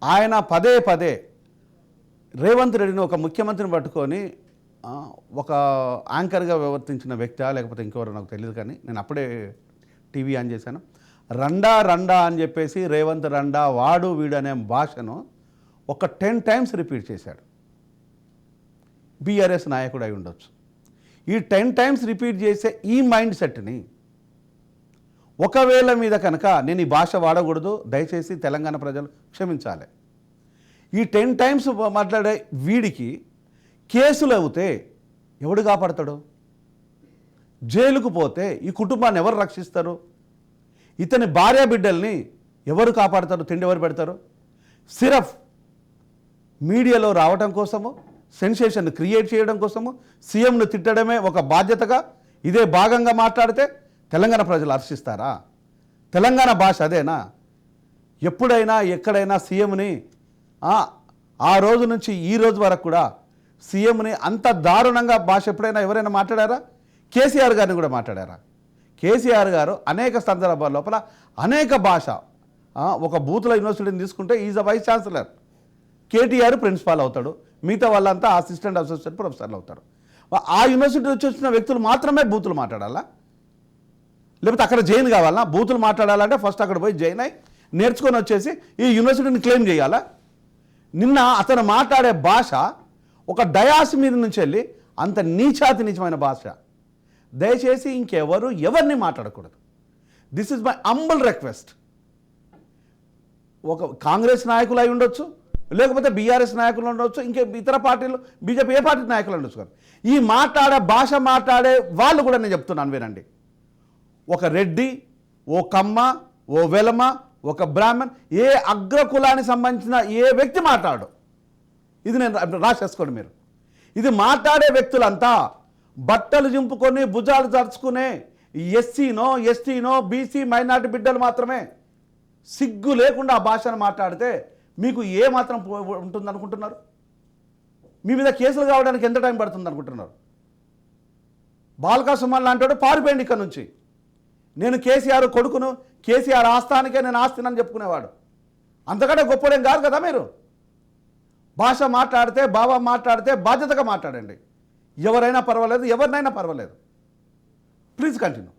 ఆయన పదే రేవంత్ రెడ్డిని ఒక ముఖ్యమంత్రిని పట్టుకొని ఒక యాంకర్గా వ్యవర్తించిన వ్యక్తి లేకపోతే ఇంకెవరో నాకు తెలియదు, కానీ నేను అప్పుడే టీవీ ఆన్ చేశాను. రండా అని చెప్పేసి రేవంత్ రండా, వాడు వీడు అనే భాషను ఒక 10 times రిపీట్ చేశాడు. బీఆర్ఎస్ నాయకుడు అయి ఉండొచ్చు. ఈ 10 times రిపీట్ చేసే ఈ మైండ్ సెట్ని ఒకవేళ మీద కనుక నేను ఈ భాష వాడకూడదు, దయచేసి తెలంగాణ ప్రజలు క్షమించాలి. ఈ 10 times మాట్లాడే వీడికి కేసులు అవుతే ఎవడు కాపాడతాడు? జైలుకు పోతే ఈ కుటుంబాన్ని ఎవరు రక్షిస్తారు? ఇతని భార్య బిడ్డల్ని ఎవరు కాపాడతారు? తిండి ఎవరు పెడతారు? సిరఫ్ మీడియాలో రావటం కోసము, సెన్సేషన్ క్రియేట్ చేయడం కోసము, సీఎంను తిట్టడమే ఒక బాధ్యతగా ఇదే భాగంగా మాట్లాడితే తెలంగాణ ప్రజలు హర్షిస్తారా? తెలంగాణ భాష అదేనా? ఎప్పుడైనా ఎక్కడైనా సీఎంని ఆ రోజు నుంచి ఈ రోజు వరకు కూడా సీఎంని అంత దారుణంగా భాష ఎప్పుడైనా ఎవరైనా మాట్లాడారా? కేసీఆర్ గారిని కూడా మాట్లాడారా? కేసీఆర్ గారు అనేక సందర్భాల లోపల అనేక భాష, ఒక బూతుల యూనివర్సిటీని తీసుకుంటే is a vice chancellor, KTR principal అవుతాడు, మిగతా వాళ్ళంతా అసిస్టెంట్ ప్రొఫెసర్లు అవుతారు. ఆ యూనివర్సిటీ నుంచి వచ్చిన వ్యక్తులు మాత్రమే బూతులు మాట్లాడాలా? లేకపోతే అక్కడ జైన్ కావాలా? బూతులు మాట్లాడాలంటే ఫస్ట్ అక్కడ పోయి జైన్ అయి నేర్చుకొని వచ్చేసి ఈ యూనివర్సిటీని క్లెయిమ్ చేయాలా? నిన్న అతను మాట్లాడే భాష ఒక డయాస్ మీద నుంచి వెళ్ళి అంత నీచమైన భాష. దయచేసి ఎవరిని మాట్లాడకూడదు. This is my humble request. ఒక కాంగ్రెస్ నాయకులు అయి ఉండొచ్చు, లేకపోతే బీఆర్ఎస్ నాయకులు ఉండొచ్చు, ఇంకే ఇతర పార్టీలు, బీజేపీ ఏ పార్టీ నాయకులు ఉండొచ్చు కదా, ఈ భాష మాట్లాడే వాళ్ళు కూడా నేను చెప్తున్నాను వినండి. ఒక రెడ్డి, ఓ కమ్మ, ఓ వెలమ, ఒక బ్రాహ్మణ్, ఏ అగ్రకులానికి సంబంధించిన ఏ వ్యక్తి మాట్లాడు, ఇది నేను రాసేసుకోండి మీరు. ఇది మాట్లాడే వ్యక్తులంతా బట్టలు చింపుకొని భుజాలు తరుచుకునే ఎస్సీనో ఎస్టీనో బీసీ మైనార్టీ బిడ్డలు మాత్రమే. సిగ్గు లేకుండా ఆ భాషను మాట్లాడితే మీకు ఏ మాత్రం ఉంటుంది అనుకుంటున్నారు? మీ మీద కేసులు కావడానికి ఎంత టైం పడుతుంది అనుకుంటున్నారు? బాల్కా సుమన్ లాంటి పారిపోయింది ఇక్కడ నుంచి. నేను కేసీఆర్ కొడుకును, కేసీఆర్ ఆస్థానికే నేను ఆస్తినని చెప్పుకునేవాడు. అంతకంటే గొప్పడేం కాదు కదా మీరు. భాష మాట్లాడితే, భావం మాట్లాడితే బాధ్యతగా మాట్లాడండి. ఎవరైనా పర్వాలేదు, ఎవరినైనా పర్వాలేదు. Please continue.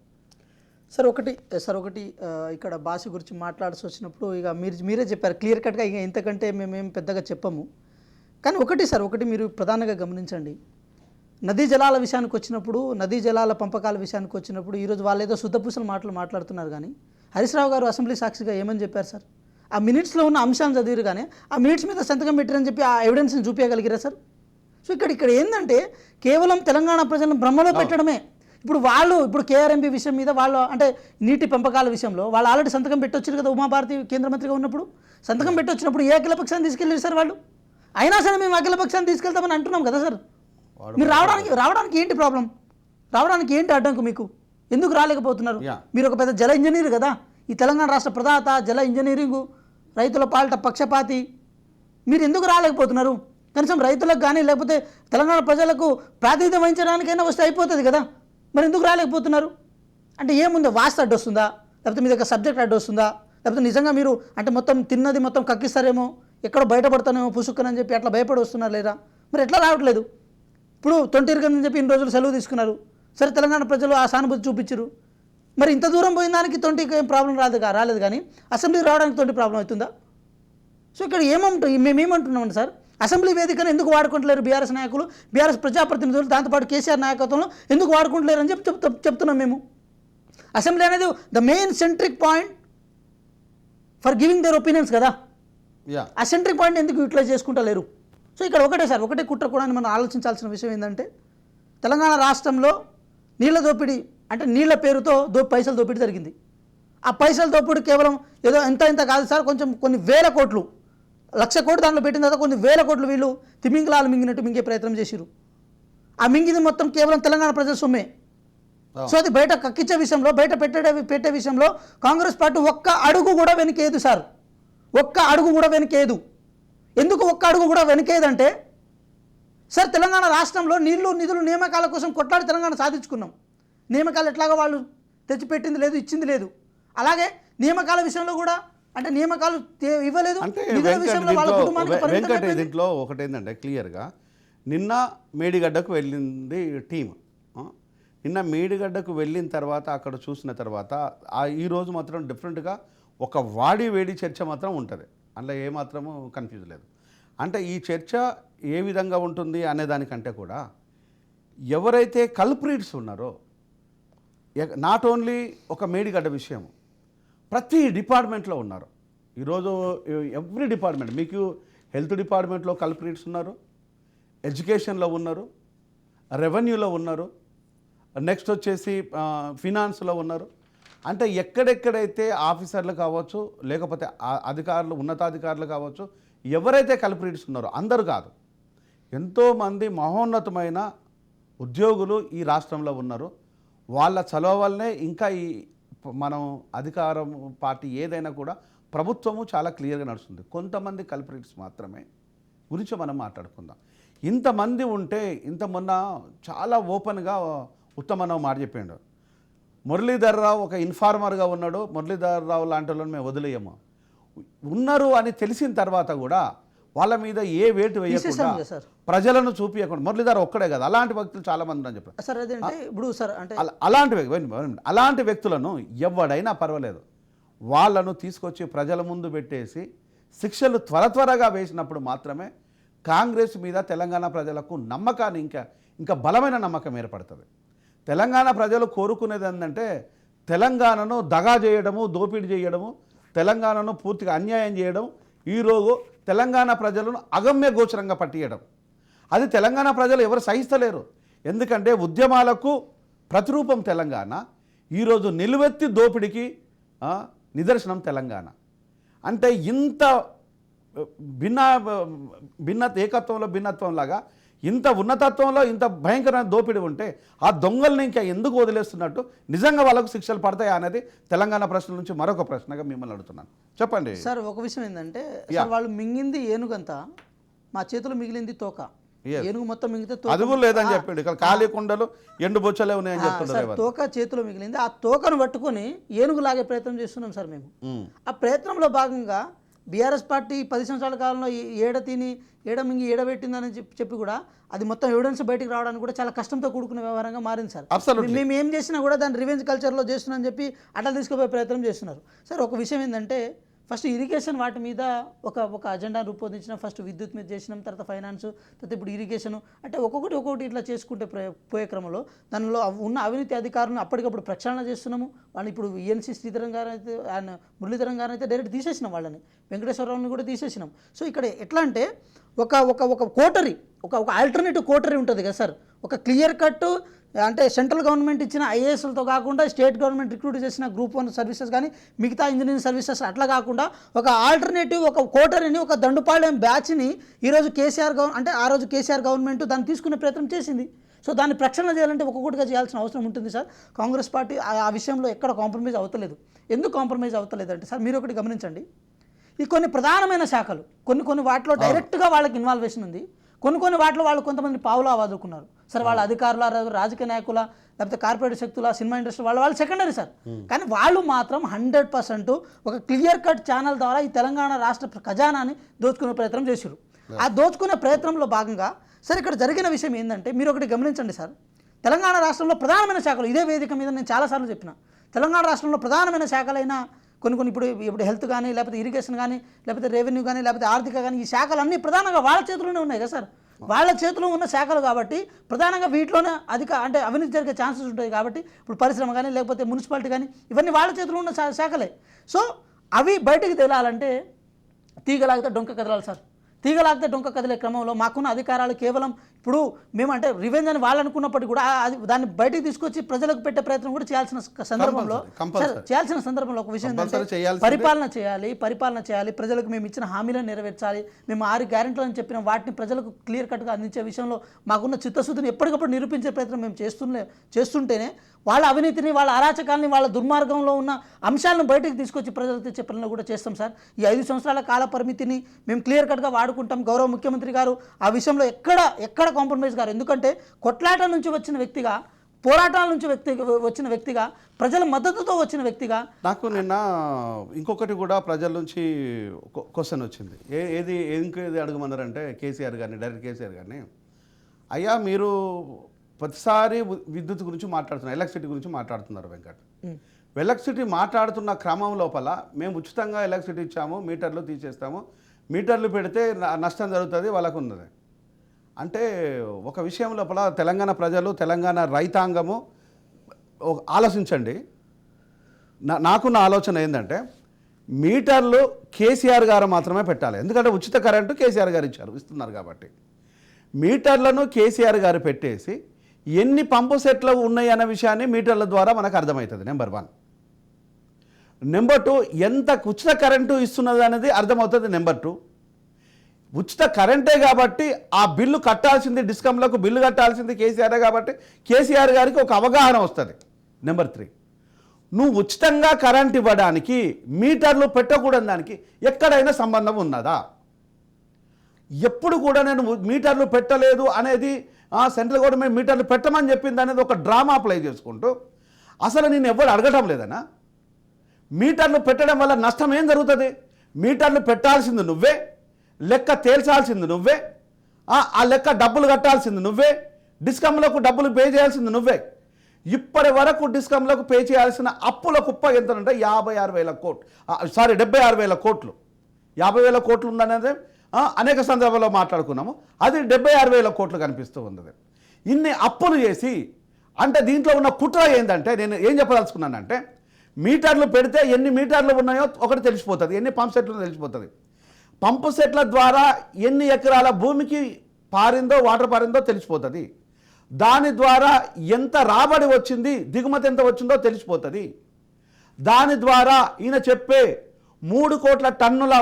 సార్ ఒకటి ఇక్కడ భాష గురించి మాట్లాడాల్సి వచ్చినప్పుడు ఇక మీరే చెప్పారు క్లియర్ కట్గా, ఇక ఇంతకంటే మేమేం పెద్దగా చెప్పము. కానీ ఒకటి మీరు ప్రధానంగా గమనించండి. నదీ జలాల విషయానికి వచ్చినప్పుడు, నదీ జలాల పంపకాల విషయానికి వచ్చినప్పుడు ఈరోజు వాళ్ళు ఏదో శుద్ధపూసల మాట్లాడుతున్నారు. కానీ హరీష్ రావు గారు అసెంబ్లీ సాక్షిగా ఏమని చెప్పారు సార్? ఆ మినిట్స్లో ఉన్న అంశాలను చదివారు, కానీ ఆ మినిట్స్ మీద సంతకం పెట్టారని చెప్పి ఆ ఎవిడెన్స్ని చూపించగలిగారా సార్? సో ఇక్కడ ఏంటంటే కేవలం తెలంగాణ ప్రజలను భ్రమలో పెట్టడమే. ఇప్పుడు వాళ్ళు ఇప్పుడు కేఆర్ఎంబీ విషయం మీద వాళ్ళు అంటే నీటి పెంపకాల విషయంలో వాళ్ళు ఆల్రెడీ సంతకం పెట్టొచ్చారు కదా, ఉమాభారతి కేంద్ర మంత్రిగా ఉన్నప్పుడు సంతకం పెట్టొచ్చినప్పుడు ఏ అఖిలపక్షాన్ని తీసుకెళ్ళారు సార్ వాళ్ళు? అయినా సరే మేము అఖిలపక్షాన్ని తీసుకెళ్తామని అంటున్నాం కదా సార్. మీరు రావడానికి ఏంటి ప్రాబ్లం? రావడానికి ఏంటి అడ్డంకు మీకు? ఎందుకు రాలేకపోతున్నారు? మీరు ఒక పెద్ద జల ఇంజనీర్ కదా, ఈ తెలంగాణ రాష్ట్ర ప్రదాత, జల ఇంజనీరింగు, రైతుల పాలిట పక్షపాతి, మీరు ఎందుకు రాలేకపోతున్నారు? కనీసం రైతులకు కానీ లేకపోతే తెలంగాణ ప్రజలకు ప్రాతినిధ్యం వహించడానికైనా వస్తే అయిపోతుంది కదా, మరి ఎందుకు రాలేకపోతున్నారు? అంటే ఏముందో, వాస్తు అడ్డొస్తుందా, లేకపోతే మీ దగ్గర సబ్జెక్ట్ అడ్డొస్తుందా, లేకపోతే నిజంగా మీరు అంటే మొత్తం తిన్నది మొత్తం కక్కిస్తారేమో, ఎక్కడో బయటపడతానేమో పుసుక్కనని చెప్పి అట్లా భయపడి వస్తున్నారు లేదా? మరి ఎట్లా రావట్లేదు? ఇప్పుడు 20 అని చెప్పి ఇన్ని రోజులు సెలవు తీసుకున్నారు, సరే తెలంగాణ ప్రజలు ఆ సానుభూతి చూపించారు, మరి ఇంత దూరం పోయిన దానికి 20 ఏం ప్రాబ్లం రాలేదు కానీ అసెంబ్లీకి రావడానికి 20 ప్రాబ్లం అవుతుందా? సో ఇక్కడ మేమేమంటున్నామండి సార్, అసెంబ్లీ వేదికను ఎందుకు వాడుకుంటలేరు బీఆర్ఎస్ నాయకులు, బీఆర్ఎస్ ప్రజాప్రతినిధులు, దాంతోపాటు కేసీఆర్ నాయకత్వంలో ఎందుకు వాడుకుంటలేరు అని చెప్పి చెప్తున్నాం మేము. అసెంబ్లీ అనేది the main centric point for giving their opinions కదా, ఆ సెంట్రిక్ పాయింట్ ఎందుకు యూటిలైజ్ చేసుకుంటలేరు? సో ఇక్కడ ఒకటే కుట్ర కూడా మనం ఆలోచించాల్సిన విషయం ఏంటంటే, తెలంగాణ రాష్ట్రంలో నీళ్ల దోపిడీ అంటే నీళ్ల పేరుతో పైసలు దోపిడీ జరిగింది. ఆ పైసల దోపిడీ కేవలం ఏదో ఇంత కాదు సార్, కొన్ని వేల కోట్లు, 1,00,000 కోట్లు దాంట్లో పెట్టిన తర్వాత కొన్ని వేల కోట్లు వీళ్ళు తిమింగలాలు మింగినట్టు మింగే ప్రయత్నం చేసిరు. ఆ మింగింది మొత్తం కేవలం తెలంగాణ ప్రజల సొమ్మే. సో అది బయట కక్కించే విషయంలో, బయట పెట్టే విషయంలో కాంగ్రెస్ పార్టీ ఒక్క అడుగు కూడా వెనకేదు సార్, ఒక్క అడుగు కూడా వెనకేదు. ఎందుకు ఒక్క అడుగు కూడా వెనకేదంటే సార్, తెలంగాణ రాష్ట్రంలో నిధులు నియామకాల కోసం కొట్లాడి తెలంగాణ సాధించుకున్నాం. నియామకాలు ఎట్లాగా వాళ్ళు తెచ్చిపెట్టింది లేదు, ఇచ్చింది లేదు. అలాగే నియామకాల విషయంలో కూడా అంటే నియామకాలు ఇవ్వలేదు. దీంట్లో ఒకటేంటంటే క్లియర్గా నిన్న మేడిగడ్డకు వెళ్ళింది టీం. నిన్న మేడిగడ్డకు వెళ్ళిన తర్వాత అక్కడ చూసిన తర్వాత ఈరోజు మాత్రం డిఫరెంట్గా ఒక వేడి చర్చ మాత్రం ఉంటుంది, అందులో ఏమాత్రము కన్ఫ్యూజ్ లేదు. అంటే ఈ చర్చ ఏ విధంగా ఉంటుంది అనే దానికంటే కూడా ఎవరైతే కల్ప్రిట్స్ ఉన్నారో, నాట్ ఓన్లీ ఒక మేడిగడ్డ విషయం, ప్రతి డిపార్ట్మెంట్లో ఉన్నారు ఈరోజు. ఎవ్రీ డిపార్ట్మెంట్, మీకు హెల్త్ డిపార్ట్మెంట్లో కల్ప్రిట్స్ ఉన్నారు, ఎడ్యుకేషన్లో ఉన్నారు, రెవెన్యూలో ఉన్నారు, నెక్స్ట్ వచ్చేసి ఫినాన్స్లో ఉన్నారు. అంటే ఎక్కడెక్కడైతే ఆఫీసర్లు కావచ్చు, లేకపోతే అధికారులు, ఉన్నతాధికారులు కావచ్చు, ఎవరైతే కల్ప్రిట్స్ ఉన్నారో అందరూ కాదు, ఎంతోమంది మహోన్నతమైన ఉద్యోగులు ఈ రాష్ట్రంలో ఉన్నారు. వాళ్ళ చలవ వల్లనే ఇంకా ఈ మనం అధికారం పార్టీ ఏదైనా కూడా ప్రభుత్వము చాలా క్లియర్గా నడుస్తుంది. కొంతమంది కల్ప్రిట్స్ మాత్రమే గురించి మనం మాట్లాడుకుందాం. ఇంతమంది ఉంటే మొన్న చాలా ఓపెన్గా ఉత్తమన్న మాట చెప్పిండు. మురళీధర్ రావు ఒక ఇన్ఫార్మర్గా ఉన్నాడు, మురళీధర్ రావు లాంటి వాళ్ళని మేము వదిలేయము. ఉన్నారు అని తెలిసిన తర్వాత కూడా వాళ్ళ మీద ఏ వేటు వేయకుండా, ప్రజలను చూపించకుండా, మురళీధర్ ఒక్కడే కదా, అలాంటి వ్యక్తులు చాలా మంది అని చెప్పారు సార్. అదేంటే ఇప్పుడు సార్ అంటే అలాంటి వ్యక్తులను ఎవడైనా పర్వాలేదు, వాళ్ళను తీసుకొచ్చి ప్రజల ముందు పెట్టేసి శిక్షలు త్వరగా వేసినప్పుడు మాత్రమే కాంగ్రెస్ మీద తెలంగాణ ప్రజలకు నమ్మకాన్ని ఇంకా బలమైన నమ్మకం ఏర్పడుతుంది. తెలంగాణ ప్రజలు కోరుకునేది ఏంటంటే తెలంగాణను దగా చేయడము, దోపిడీ చేయడము, తెలంగాణను పూర్తిగా అన్యాయం చేయడం, ఈరోజు తెలంగాణ ప్రజలను అగమ్య గోచరంగా పట్టియడం. అది తెలంగాణ ప్రజలు ఎవరు సహిస్తలేరు. ఎందుకంటే ఉద్యమాలకు ప్రతిరూపం తెలంగాణ. ఈరోజు నిలువెత్తి దోపిడికి నిదర్శనం తెలంగాణ. అంటే ఇంత ఏకత్వంలో భిన్నత్వంలాగా ఇంత ఉన్నతత్వంలో ఇంత భయంకరమైన దోపిడి ఉంటే ఆ దొంగల్ని ఇంకా ఎందుకు వదిలేస్తున్నట్టు, నిజంగా వాళ్ళకు శిక్షలు పడతాయా అనేది తెలంగాణ ప్రశ్నల నుంచి మరొక ప్రశ్నగా మిమ్మల్ని అడుగుతున్నాను. చెప్పండి సార్. ఒక విషయం ఏంటంటే వాళ్ళు మింగింది ఏనుగంతా, మా చేతులు మిగిలింది తోక. ఏనుగు మొత్తం మింగితే అది కూడా లేదని చెప్పండి, ఖాళీ కుండలు ఎండు బొచ్చలే ఉన్నాయని చెప్తున్నారు. తోక చేతిలో మిగిలింది, ఆ తోకను పట్టుకొని ఏనుగు లాగే ప్రయత్నం చేస్తున్నాం సార్ మేము. ఆ ప్రయత్నంలో భాగంగా బీఆర్ఎస్ పార్టీ 10 సంవత్సరాల కాలంలో ఏడ మింగి ఏడబెట్టిందని చెప్పి కూడా అది మొత్తం ఎవిడెన్స్ బయటికి రావడానికి కూడా చాలా కష్టంతో కూడుకున్న వ్యవహారంగా మారింది సార్. మేము ఏం చేసినా కూడా దాన్ని రివెంజ్ కల్చర్లో చేస్తున్నామని చెప్పి అట్లా తీసుకుపోయే ప్రయత్నం చేస్తున్నారు సార్. ఒక విషయం ఏంటంటే ఫస్ట్ ఇరిగేషన్ వాటి మీద ఒక అజెండా రూపొందించినాం. ఫస్ట్ విద్యుత్ మీద చేసినాం, తర్వాత ఫైనాన్స్, తర్వాత ఇప్పుడు ఇరిగేషన్. అంటే ఒక్కొక్కటి ఇట్లా చేసుకుంటే పోయే క్రమంలో దానిలో ఉన్న అవినీతి అధికారులను అప్పటికప్పుడు ప్రక్షాళన చేస్తున్నాము. వాళ్ళని ఇప్పుడు ఈఎన్సీ శ్రీధరన్ గారు అయితే, ఆయన మురళీధరన్ గారు అయితే డైరెక్ట్ తీసేసినాం, వాళ్ళని వెంకటేశ్వరరావుని కూడా తీసేసినాం. సో ఇక్కడ ఎట్లా అంటే ఒక కోటరీ, ఒక ఆల్టర్నేటివ్ కోటరీ ఉంటుంది కదా సార్. ఒక క్లియర్ కట్ అంటే సెంట్రల్ గవర్నమెంట్ ఇచ్చిన ఐఏఎస్లతో కాకుండా స్టేట్ గవర్నమెంట్ రిక్రూట్ చేసిన గ్రూప్ 1 సర్వీసెస్ కానీ మిగతా ఇంజనీరింగ్ సర్వీసెస్ అట్లా కాకుండా ఒక ఆల్టర్నేటివ్ ఒక కోటరీని ఒక దండుపాళ్యం బ్యాచ్ని ఈరోజు ఆ రోజు కేసీఆర్ గవర్నమెంట్ దాన్ని తీసుకునే ప్రయత్నం చేసింది. సో దాన్ని ప్రక్షాళన చేయాలంటే ఒక్కొక్కటిగా చేయాల్సిన అవసరం ఉంటుంది సార్. కాంగ్రెస్ పార్టీ ఆ విషయంలో ఎక్కడ కాంప్రమైజ్ అవుతలేదు. ఎందుకు కాంప్రమైజ్ అవుతలేదు అంటే సార్ మీరు ఒకటి గమనించండి, ఈ కొన్ని ప్రధానమైన శాఖలు కొన్ని వాటిలో డైరెక్ట్గా వాళ్ళకి ఇన్వాల్వేషన్ ఉంది, కొన్ని వాటిలో వాళ్ళు కొంతమంది పావులా వాదుకున్నారు. సరే వాళ్ళ అధికారుల, రాజకీయ నాయకుల, లేకపోతే కార్పొరేట్ శక్తుల, సినిమా ఇండస్ట్రీ వాళ్ళు సెకండరీ సార్. కానీ వాళ్ళు మాత్రం 100% ఒక క్లియర్ కట్ ఛానల్ ద్వారా ఈ తెలంగాణ రాష్ట్ర ఖజానాని దోచుకునే ప్రయత్నం చేశారు. ఆ దోచుకునే ప్రయత్నంలో భాగంగా సార్ ఇక్కడ జరిగిన విషయం ఏంటంటే మీరు ఒకటి గమనించండి సార్, తెలంగాణ రాష్ట్రంలో ప్రధానమైన శాఖలు ఇదే వేదిక మీద నేను చాలాసార్లు చెప్పిన, తెలంగాణ రాష్ట్రంలో ప్రధానమైన శాఖలైన కొన్ని ఇప్పుడు హెల్త్ కానీ, లేకపోతే ఇరిగేషన్ కానీ, లేకపోతే రెవెన్యూ కానీ, లేకపోతే ఆర్థిక కానీ, ఈ శాఖలన్నీ ప్రధానంగా వాళ్ళ చేతిలోనే ఉన్నాయి కదా సార్. వాళ్ళ చేతిలో ఉన్న శాఖలు కాబట్టి ప్రధానంగా వీటిలోనే అంటే అవినీతి జరిగే ఛాన్సెస్ ఉంటాయి. కాబట్టి ఇప్పుడు పరిశ్రమ కానీ, లేకపోతే మున్సిపాలిటీ కానీ, ఇవన్నీ వాళ్ళ చేతిలో ఉన్న శాఖలే. సో అవి బయటికి తెలియాలంటే తీగలాగితే డొంక కదలాలి సార్. తీగలాగితే డొంక కదిలే క్రమంలో మాకున్న అధికారాలు కేవలం ఇప్పుడు మేము అంటే రివెంజ్ అని వాళ్ళు అనుకున్నప్పటికీ కూడా దాన్ని బయటికి తీసుకొచ్చి ప్రజలకు పెట్టే ప్రయత్నం కూడా చేయాల్సిన సందర్భంలో ఒక విషయం ఏంటంటే పరిపాలన చేయాలి, ప్రజలకు మేము ఇచ్చిన హామీలను నెరవేర్చాలి, మేము 6 గ్యారెంటీలను చెప్పిన వాటిని ప్రజలకు క్లియర్ కట్గా అందించే విషయంలో మాకున్న చిత్తశుద్ధిని ఎప్పటికప్పుడు నిరూపించే ప్రయత్నం మేము చేస్తుంటేనే వాళ్ళ అవినీతిని, వాళ్ళ అరాచకాలని, వాళ్ళ దుర్మార్గంలో ఉన్న అంశాలను బయటకు తీసుకొచ్చి ప్రజలకు తెచ్చే పనులు కూడా చేస్తాం సార్. ఈ 5 సంవత్సరాల కాల పరిమితిని మేము క్లియర్ కట్గా వాడుకుంటాం. గౌరవ ముఖ్యమంత్రి గారు ఆ విషయంలో ఎక్కడ కాంప్రమైజ్ గారు, ఎందుకంటే కొట్లాట నుంచి వచ్చిన వ్యక్తిగా, పోరాటాల నుంచి వచ్చిన వ్యక్తిగా, ప్రజల మద్దతుతో వచ్చిన వ్యక్తిగా నాకు నిన్న ఇంకొకటి కూడా ప్రజల నుంచి క్వశ్చన్ వచ్చింది. ఏది అడగమన్నారంటే కేసీఆర్ గారిని, డైరెక్ట్ కేసీఆర్ గారిని, అయ్యా మీరు ప్రతిసారి విద్యుత్ గురించి మాట్లాడుతున్నారు, ఎలక్ట్రిసిటీ గురించి మాట్లాడుతున్నారు వెంకట్. ఎలక్ట్రిసిటీ మాట్లాడుతున్న క్రమం లోపల మేము ఉచితంగా ఎలక్ట్రిసిటీ ఇచ్చాము, మీటర్లు తీసేస్తాము, మీటర్లు పెడితే నష్టం జరుగుతుంది వాళ్ళకు ఉన్నది అంటే ఒక విషయం లోపల తెలంగాణ ప్రజలు, తెలంగాణ రైతాంగము ఆలోచించండి. నాకున్న ఆలోచన ఏంటంటే మీటర్లు కేసీఆర్ గారు మాత్రమే పెట్టాలి. ఎందుకంటే ఉచిత కరెంటు కేసీఆర్ గారు ఇస్తున్నారు కాబట్టి మీటర్లను కేసీఆర్ గారు పెట్టేసి ఎన్ని పంపు సెట్లు ఉన్నాయి అన్న విషయాన్ని మీటర్ల ద్వారా మనకు అర్థమవుతుంది. నెంబర్ 1. నెంబర్ 2, ఎంత ఉచిత కరెంటు ఇస్తున్నది అనేది అర్థమవుతుంది. నెంబర్ 2, ఉచిత కరెంటే కాబట్టి ఆ బిల్లు కట్టాల్సింది, డిస్కమ్లకు బిల్లు కట్టాల్సింది కేసీఆర్ కాబట్టి కేసీఆర్ గారికి ఒక అవగాహన వస్తుంది. నెంబర్ 3, నువ్వు ఉచితంగా కరెంట్ ఇవ్వడానికి మీటర్లు పెట్టకూడని దానికి ఎక్కడైనా సంబంధం ఉన్నదా? ఎప్పుడు కూడా నేను మీటర్లు పెట్టలేదు అనేది సెంట్రల్ గవర్నమెంట్ మీటర్లు పెట్టమని చెప్పింది అనేది ఒక డ్రామా ప్లే చేసుకుంటూ అసలు నేను ఎవరు అడగటం లేదనా? మీటర్లు పెట్టడం వల్ల నష్టం ఏం జరుగుతుంది? మీటర్లు పెట్టాల్సింది నువ్వే, లెక్క తేల్చాల్సింది నువ్వే, ఆ లెక్క డబ్బులు కట్టాల్సింది నువ్వే, డిస్కమ్లకు డబ్బులు పే చేయాల్సింది నువ్వే. ఇప్పటి వరకు డిస్కమ్లకు పే చేయాల్సిన అప్పుల కుప్ప ఎంత అంటే 76,000 కోట్లు, 76,000 కోట్లు. 50,000 కోట్లు ఉందనేది అనేక సందర్భాల్లో మాట్లాడుకున్నాము. అది 76,000 కోట్లు కనిపిస్తూ ఉన్నది. ఇన్ని అప్పులు చేసి అంటే దీంట్లో ఉన్న కుట్ర ఏంటంటే నేను ఏం చెప్పదలుచుకున్నానంటే మీటర్లు పెడితే ఎన్ని మీటర్లు ఉన్నాయో ఒకటి తెలిసిపోతుంది, ఎన్ని పంప్ సెట్లు తెలిసిపోతుంది. పంపు సెట్ల ద్వారా ఎన్ని ఎకరాల భూమికి వాటర్ పారిందో తెలిసిపోతుంది. దాని ద్వారా ఎంత రాబడి వచ్చింది, దిగుమతి ఎంత వచ్చిందో తెలిసిపోతుంది. దాని ద్వారా ఈయన చెప్పే 3 కోట్ల టన్నుల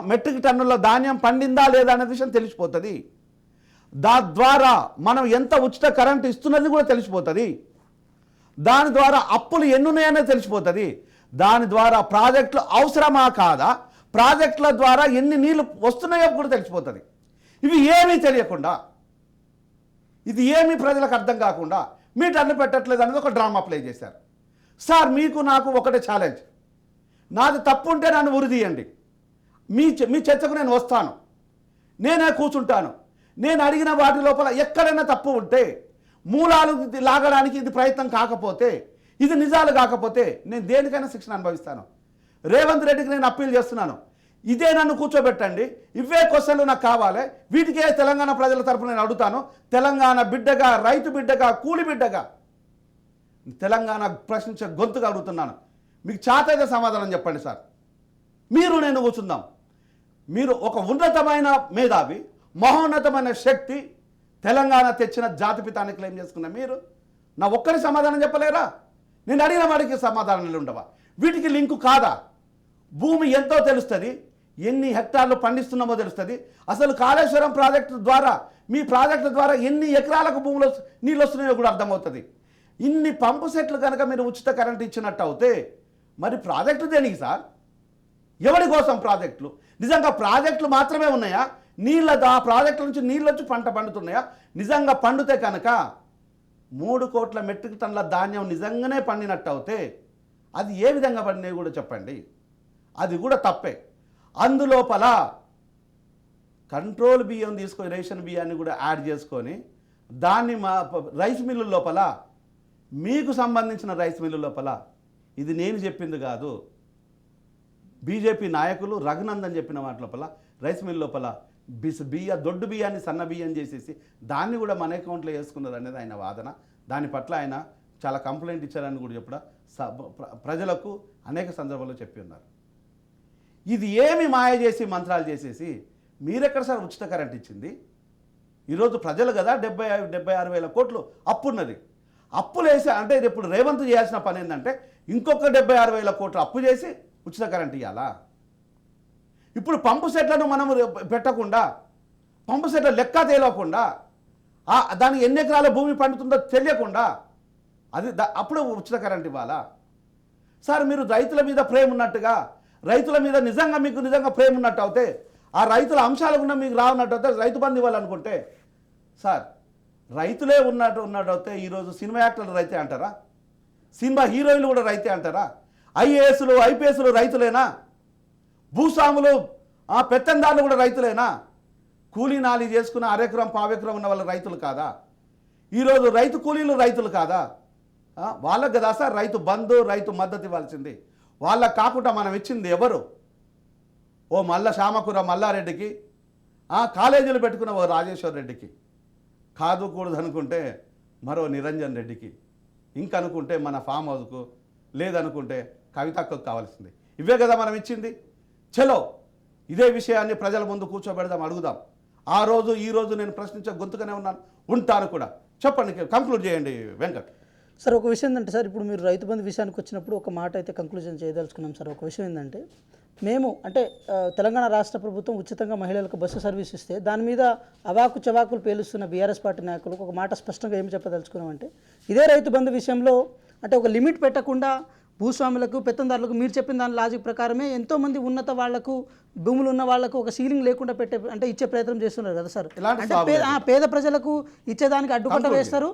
మెట్రిక్ టన్నుల ధాన్యం పండిందా లేదా అనే విషయం తెలిసిపోతుంది. దాని ద్వారా మనం ఎంత ఉచిత కరెంటు ఇస్తున్నది కూడా తెలిసిపోతుంది. దాని ద్వారా అప్పులు ఎన్నున్నాయనే తెలిసిపోతుంది. దాని ద్వారా ప్రాజెక్టులు అవసరమా కాదా, ప్రాజెక్టుల ద్వారా ఎన్ని నీళ్లు వస్తున్నాయో కూడా తెలిసిపోతుంది. ఇవి ఏమీ తెలియకుండా, ఇది ఏమీ ప్రజలకు అర్థం కాకుండా మీటర్లు పెట్టట్లేదు అనేది ఒక డ్రామా ప్లే చేశారు. సార్ మీకు నాకు ఒకటే ఛాలెంజ్, నాది తప్పు ఉంటే నన్ను ఉరిదీయండి, మీ చర్చకు నేను వస్తాను, నేనే కూర్చుంటాను. నేను అడిగిన వాటి లోపల ఎక్కడైనా తప్పు ఉంటే, మూలాలు లాగడానికి ఇది ప్రయత్నం కాకపోతే, ఇది నిజాలు కాకపోతే నేను దేనికైనా శిక్షణ అనుభవిస్తాను. రేవంత్ రెడ్డికి నేను అప్పీల్ చేస్తున్నాను, ఇదే నన్ను కూర్చోబెట్టండి, ఇవే క్వశ్చన్లు నాకు కావాలి, వీటికే తెలంగాణ ప్రజల తరపున నేను అడుగుతాను. తెలంగాణ బిడ్డగా, రైతు బిడ్డగా, కూలి బిడ్డగా తెలంగాణ ప్రశ్నించే గొంతుగా అడుగుతున్నాను. మీకు చేతైతే సమాధానం చెప్పండి సార్. నేను కూర్చుందాం. మీరు ఒక ఉన్నతమైన మేధావి, మహోన్నతమైన శక్తి, తెలంగాణ తెచ్చిన జాతిపితాన్ని క్లెయిమ్ చేసుకున్న మీరు నా ఒక్కరి సమాధానం చెప్పలేరా? నేను అడిగిన వాడికి సమాధానాలు ఉండవా? వీటికి లింకు కాదా? భూమి ఎంతో తెలుస్తుంది, ఎన్ని హెక్టార్లు పండిస్తున్నామో తెలుస్తుంది. అసలు కాళేశ్వరం ప్రాజెక్టు ద్వారా, మీ ప్రాజెక్టు ద్వారా ఎన్ని ఎకరాలకు భూములు నీళ్ళు వస్తున్నాయో కూడా అర్థమవుతుంది. ఇన్ని పంపు సెట్లు కనుక మీరు ఉచిత కరెంట్ ఇచ్చినట్టు అవుతే మరి ప్రాజెక్టు దేనికి సార్? ఎవరి కోసం ప్రాజెక్టులు? నిజంగా ప్రాజెక్టులు మాత్రమే ఉన్నాయా? ఆ ప్రాజెక్టుల నుంచి నీళ్ళు వచ్చి పంట పండుతున్నాయా? నిజంగా పండితే కనుక 3 కోట్ల మెట్రిక్ టన్నుల ధాన్యం నిజంగానే పండినట్టు అవుతే అది ఏ విధంగా పండినాయి కూడా చెప్పండి. అది కూడా తప్పే. అందులోపల కంట్రోల్ బియ్యం తీసుకొని రేషన్ బియ్యాన్ని కూడా యాడ్ చేసుకొని దాన్ని మా రైస్ మిల్లు లోపల, మీకు సంబంధించిన రైస్ మిల్లు లోపల, ఇది నేను చెప్పింది కాదు, బీజేపీ నాయకులు రఘునందన్ చెప్పిన వాటి లోపల రైస్ మిల్ లోపల దొడ్డు బియ్యాన్ని సన్న బియ్యం చేసేసి దాన్ని కూడా మన అకౌంట్లో వేసుకున్నారు అనేది ఆయన వాదన. దాని పట్ల ఆయన చాలా కంప్లైంట్ ఇచ్చారని కూడా చెప్పడం ప్రజలకు అనేక సందర్భాల్లో చెప్పి ఉన్నారు. ఇది ఏమి మాయ చేసి మంత్రాలు చేసేసి మీరెక్కడ సార్ ఉచిత కరెంట్ ఇచ్చింది? ఈరోజు ప్రజలు కదా 76 వేల కోట్లు అప్పున్నది. అప్పులు వేసి అంటే ఇప్పుడు రేవంత్ చేయాల్సిన పని ఏంటంటే ఇంకొక 76 వేల కోట్లు అప్పు చేసి ఉచిత కరెంట్ ఇవ్వాలా? ఇప్పుడు పంపు సెట్లను మనము పెట్టకుండా, పంపు సెట్ల లెక్క తేలకుండా, దానికి ఎన్ని ఎకరాల భూమి పండుతుందో తెలియకుండా అది అప్పుడు ఉచిత కరెంట్ ఇవ్వాలా? సార్ మీరు రైతుల మీద ప్రేమ ఉన్నట్టుగా, రైతుల మీద నిజంగా మీకు నిజంగా ప్రేమ ఉన్నట్టు అవుతే, ఆ రైతుల అంశాలు ఉన్న మీకు రావున్నట్టు అయితే రైతు బంధు ఇవ్వాలనుకుంటే, సార్ రైతులే ఉన్నట్టు అయితే ఈరోజు సినిమా యాక్టర్లు రైతే అంటారా? సినిమా హీరోయిన్లు కూడా రైతే అంటారా? ఐఏఎస్లు ఐపీఎస్లు రైతులేనా? భూస్వాములు పెత్తందారులు కూడా రైతులేనా? కూలీ నాలి చేసుకున్న అరెకరం పావెకరం ఉన్న వాళ్ళ రైతులు కాదా? ఈరోజు రైతు కూలీలు రైతులు కాదా? వాళ్ళకు కదా సార్ రైతు బంధు, రైతు మద్దతు ఇవ్వాల్సింది. వాళ్ళకు కాకుండా మనం ఇచ్చింది ఎవరు? ఓ శ్యామకూర మల్లారెడ్డికి, కాలేజీలు పెట్టుకున్న ఓ రాజేశ్వర్ రెడ్డికి, కాదుకూడదు అనుకుంటే మరో నిరంజన్ రెడ్డికి, ఇంకనుకుంటే మన ఫామ్ హౌస్కు, లేదనుకుంటే కవితకు కావాల్సింది. ఇవే కదా మనం ఇచ్చింది. చలో ఇదే విషయాన్ని ప్రజల ముందు కూర్చోబెడదాం, అడుగుదాం. ఆ రోజు ఈ రోజు నేను ప్రశ్నించే గొంతుగానే ఉంటాను కూడా. చెప్పండి, కంక్లూడ్ చేయండి వెంకట్. సార్ ఒక విషయం ఏంటంటే సార్, ఇప్పుడు మీరు రైతు బంధు విషయానికి వచ్చినప్పుడు ఒక మాట అయితే కంక్లూజన్ చేయదలుచుకున్నాం సార్. ఒక విషయం ఏంటంటే మేము అంటే తెలంగాణ రాష్ట్ర ప్రభుత్వం ఉచితంగా మహిళలకు బస్సు సర్వీస్ ఇస్తే దాని మీద అవాకు చవాకులు పేలుస్తున్న బీఆర్ఎస్ పార్టీ నాయకులకు ఒక మాట స్పష్టంగా ఏం చెప్పదలుచుకున్నామంటే, ఇదే రైతు బంధు విషయంలో అంటే ఒక లిమిట్ పెట్టకుండా భూస్వాములకు పెత్తందారులకు మీరు చెప్పిన దాని లాజిక్ ప్రకారమే ఎంతోమంది ఉన్నత వాళ్లకు భూములు ఉన్న వాళ్లకు ఒక సీలింగ్ లేకుండా అంటే ఇచ్చే ప్రయత్నం చేస్తున్నారు కదా సార్. అంటే పేద ప్రజలకు ఇచ్చేదానికి అడ్డుకట్ట వేస్తారు,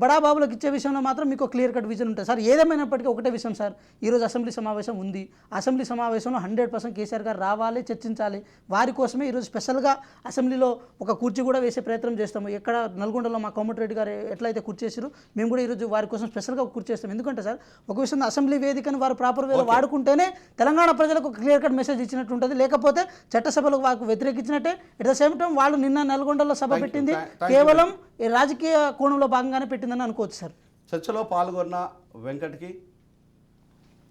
బడాబాబులకు ఇచ్చే విషయంలో మాత్రం మీకు క్లియర్ కట్ విజన్ ఉంటుంది సార్. ఏదేమైనప్పటికీ ఒకటే విషయం సార్, ఈరోజు అసెంబ్లీ సమావేశం ఉంది. అసెంబ్లీ సమావేశంలో 100% కేసీఆర్ గారు రావాలి, చర్చించాలి. వారి కోసమే ఈరోజు స్పెషల్గా అసెంబ్లీలో ఒక కుర్చీ కూడా వేసే ప్రయత్నం చేస్తాము. ఎక్కడ నల్గొండలో మా కోమటిరెడ్డి గారు ఎట్లయితే కుర్చీ చేసారో మేము కూడా ఈరోజు వారి కోసం స్పెషల్గా ఒక కుర్చీ చేస్తాం. ఎందుకంటే సార్ ఒక విషయం, అసెంబ్లీ వేదికను వారు ప్రాపర్ వేలో వాడుకుంటేనే తెలంగాణ ప్రజలకు ఒక క్లియర్ కట్ మెసేజ్ ఇచ్చినట్టు ఉంటుంది. లేకపోతే చట్టసభలకు వారికి వ్యతిరేకించినట్టే. ఎట్ ద సేమ్ టైం వాళ్ళు నిన్న నల్గొండలో సభ పెట్టింది కేవలం రాజకీయ కోణంలో భాగంగానే పెట్టిందని అనుకోవచ్చు సార్. చర్చలో పాల్గొన్న వెంకట్కి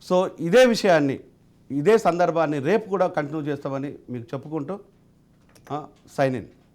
సో ఇదే విషయాన్ని, ఇదే సందర్భాన్ని రేపు కూడా కంటిన్యూ చేస్తామని మీకు చెప్పుకుంటూ సైన్ ఇన్.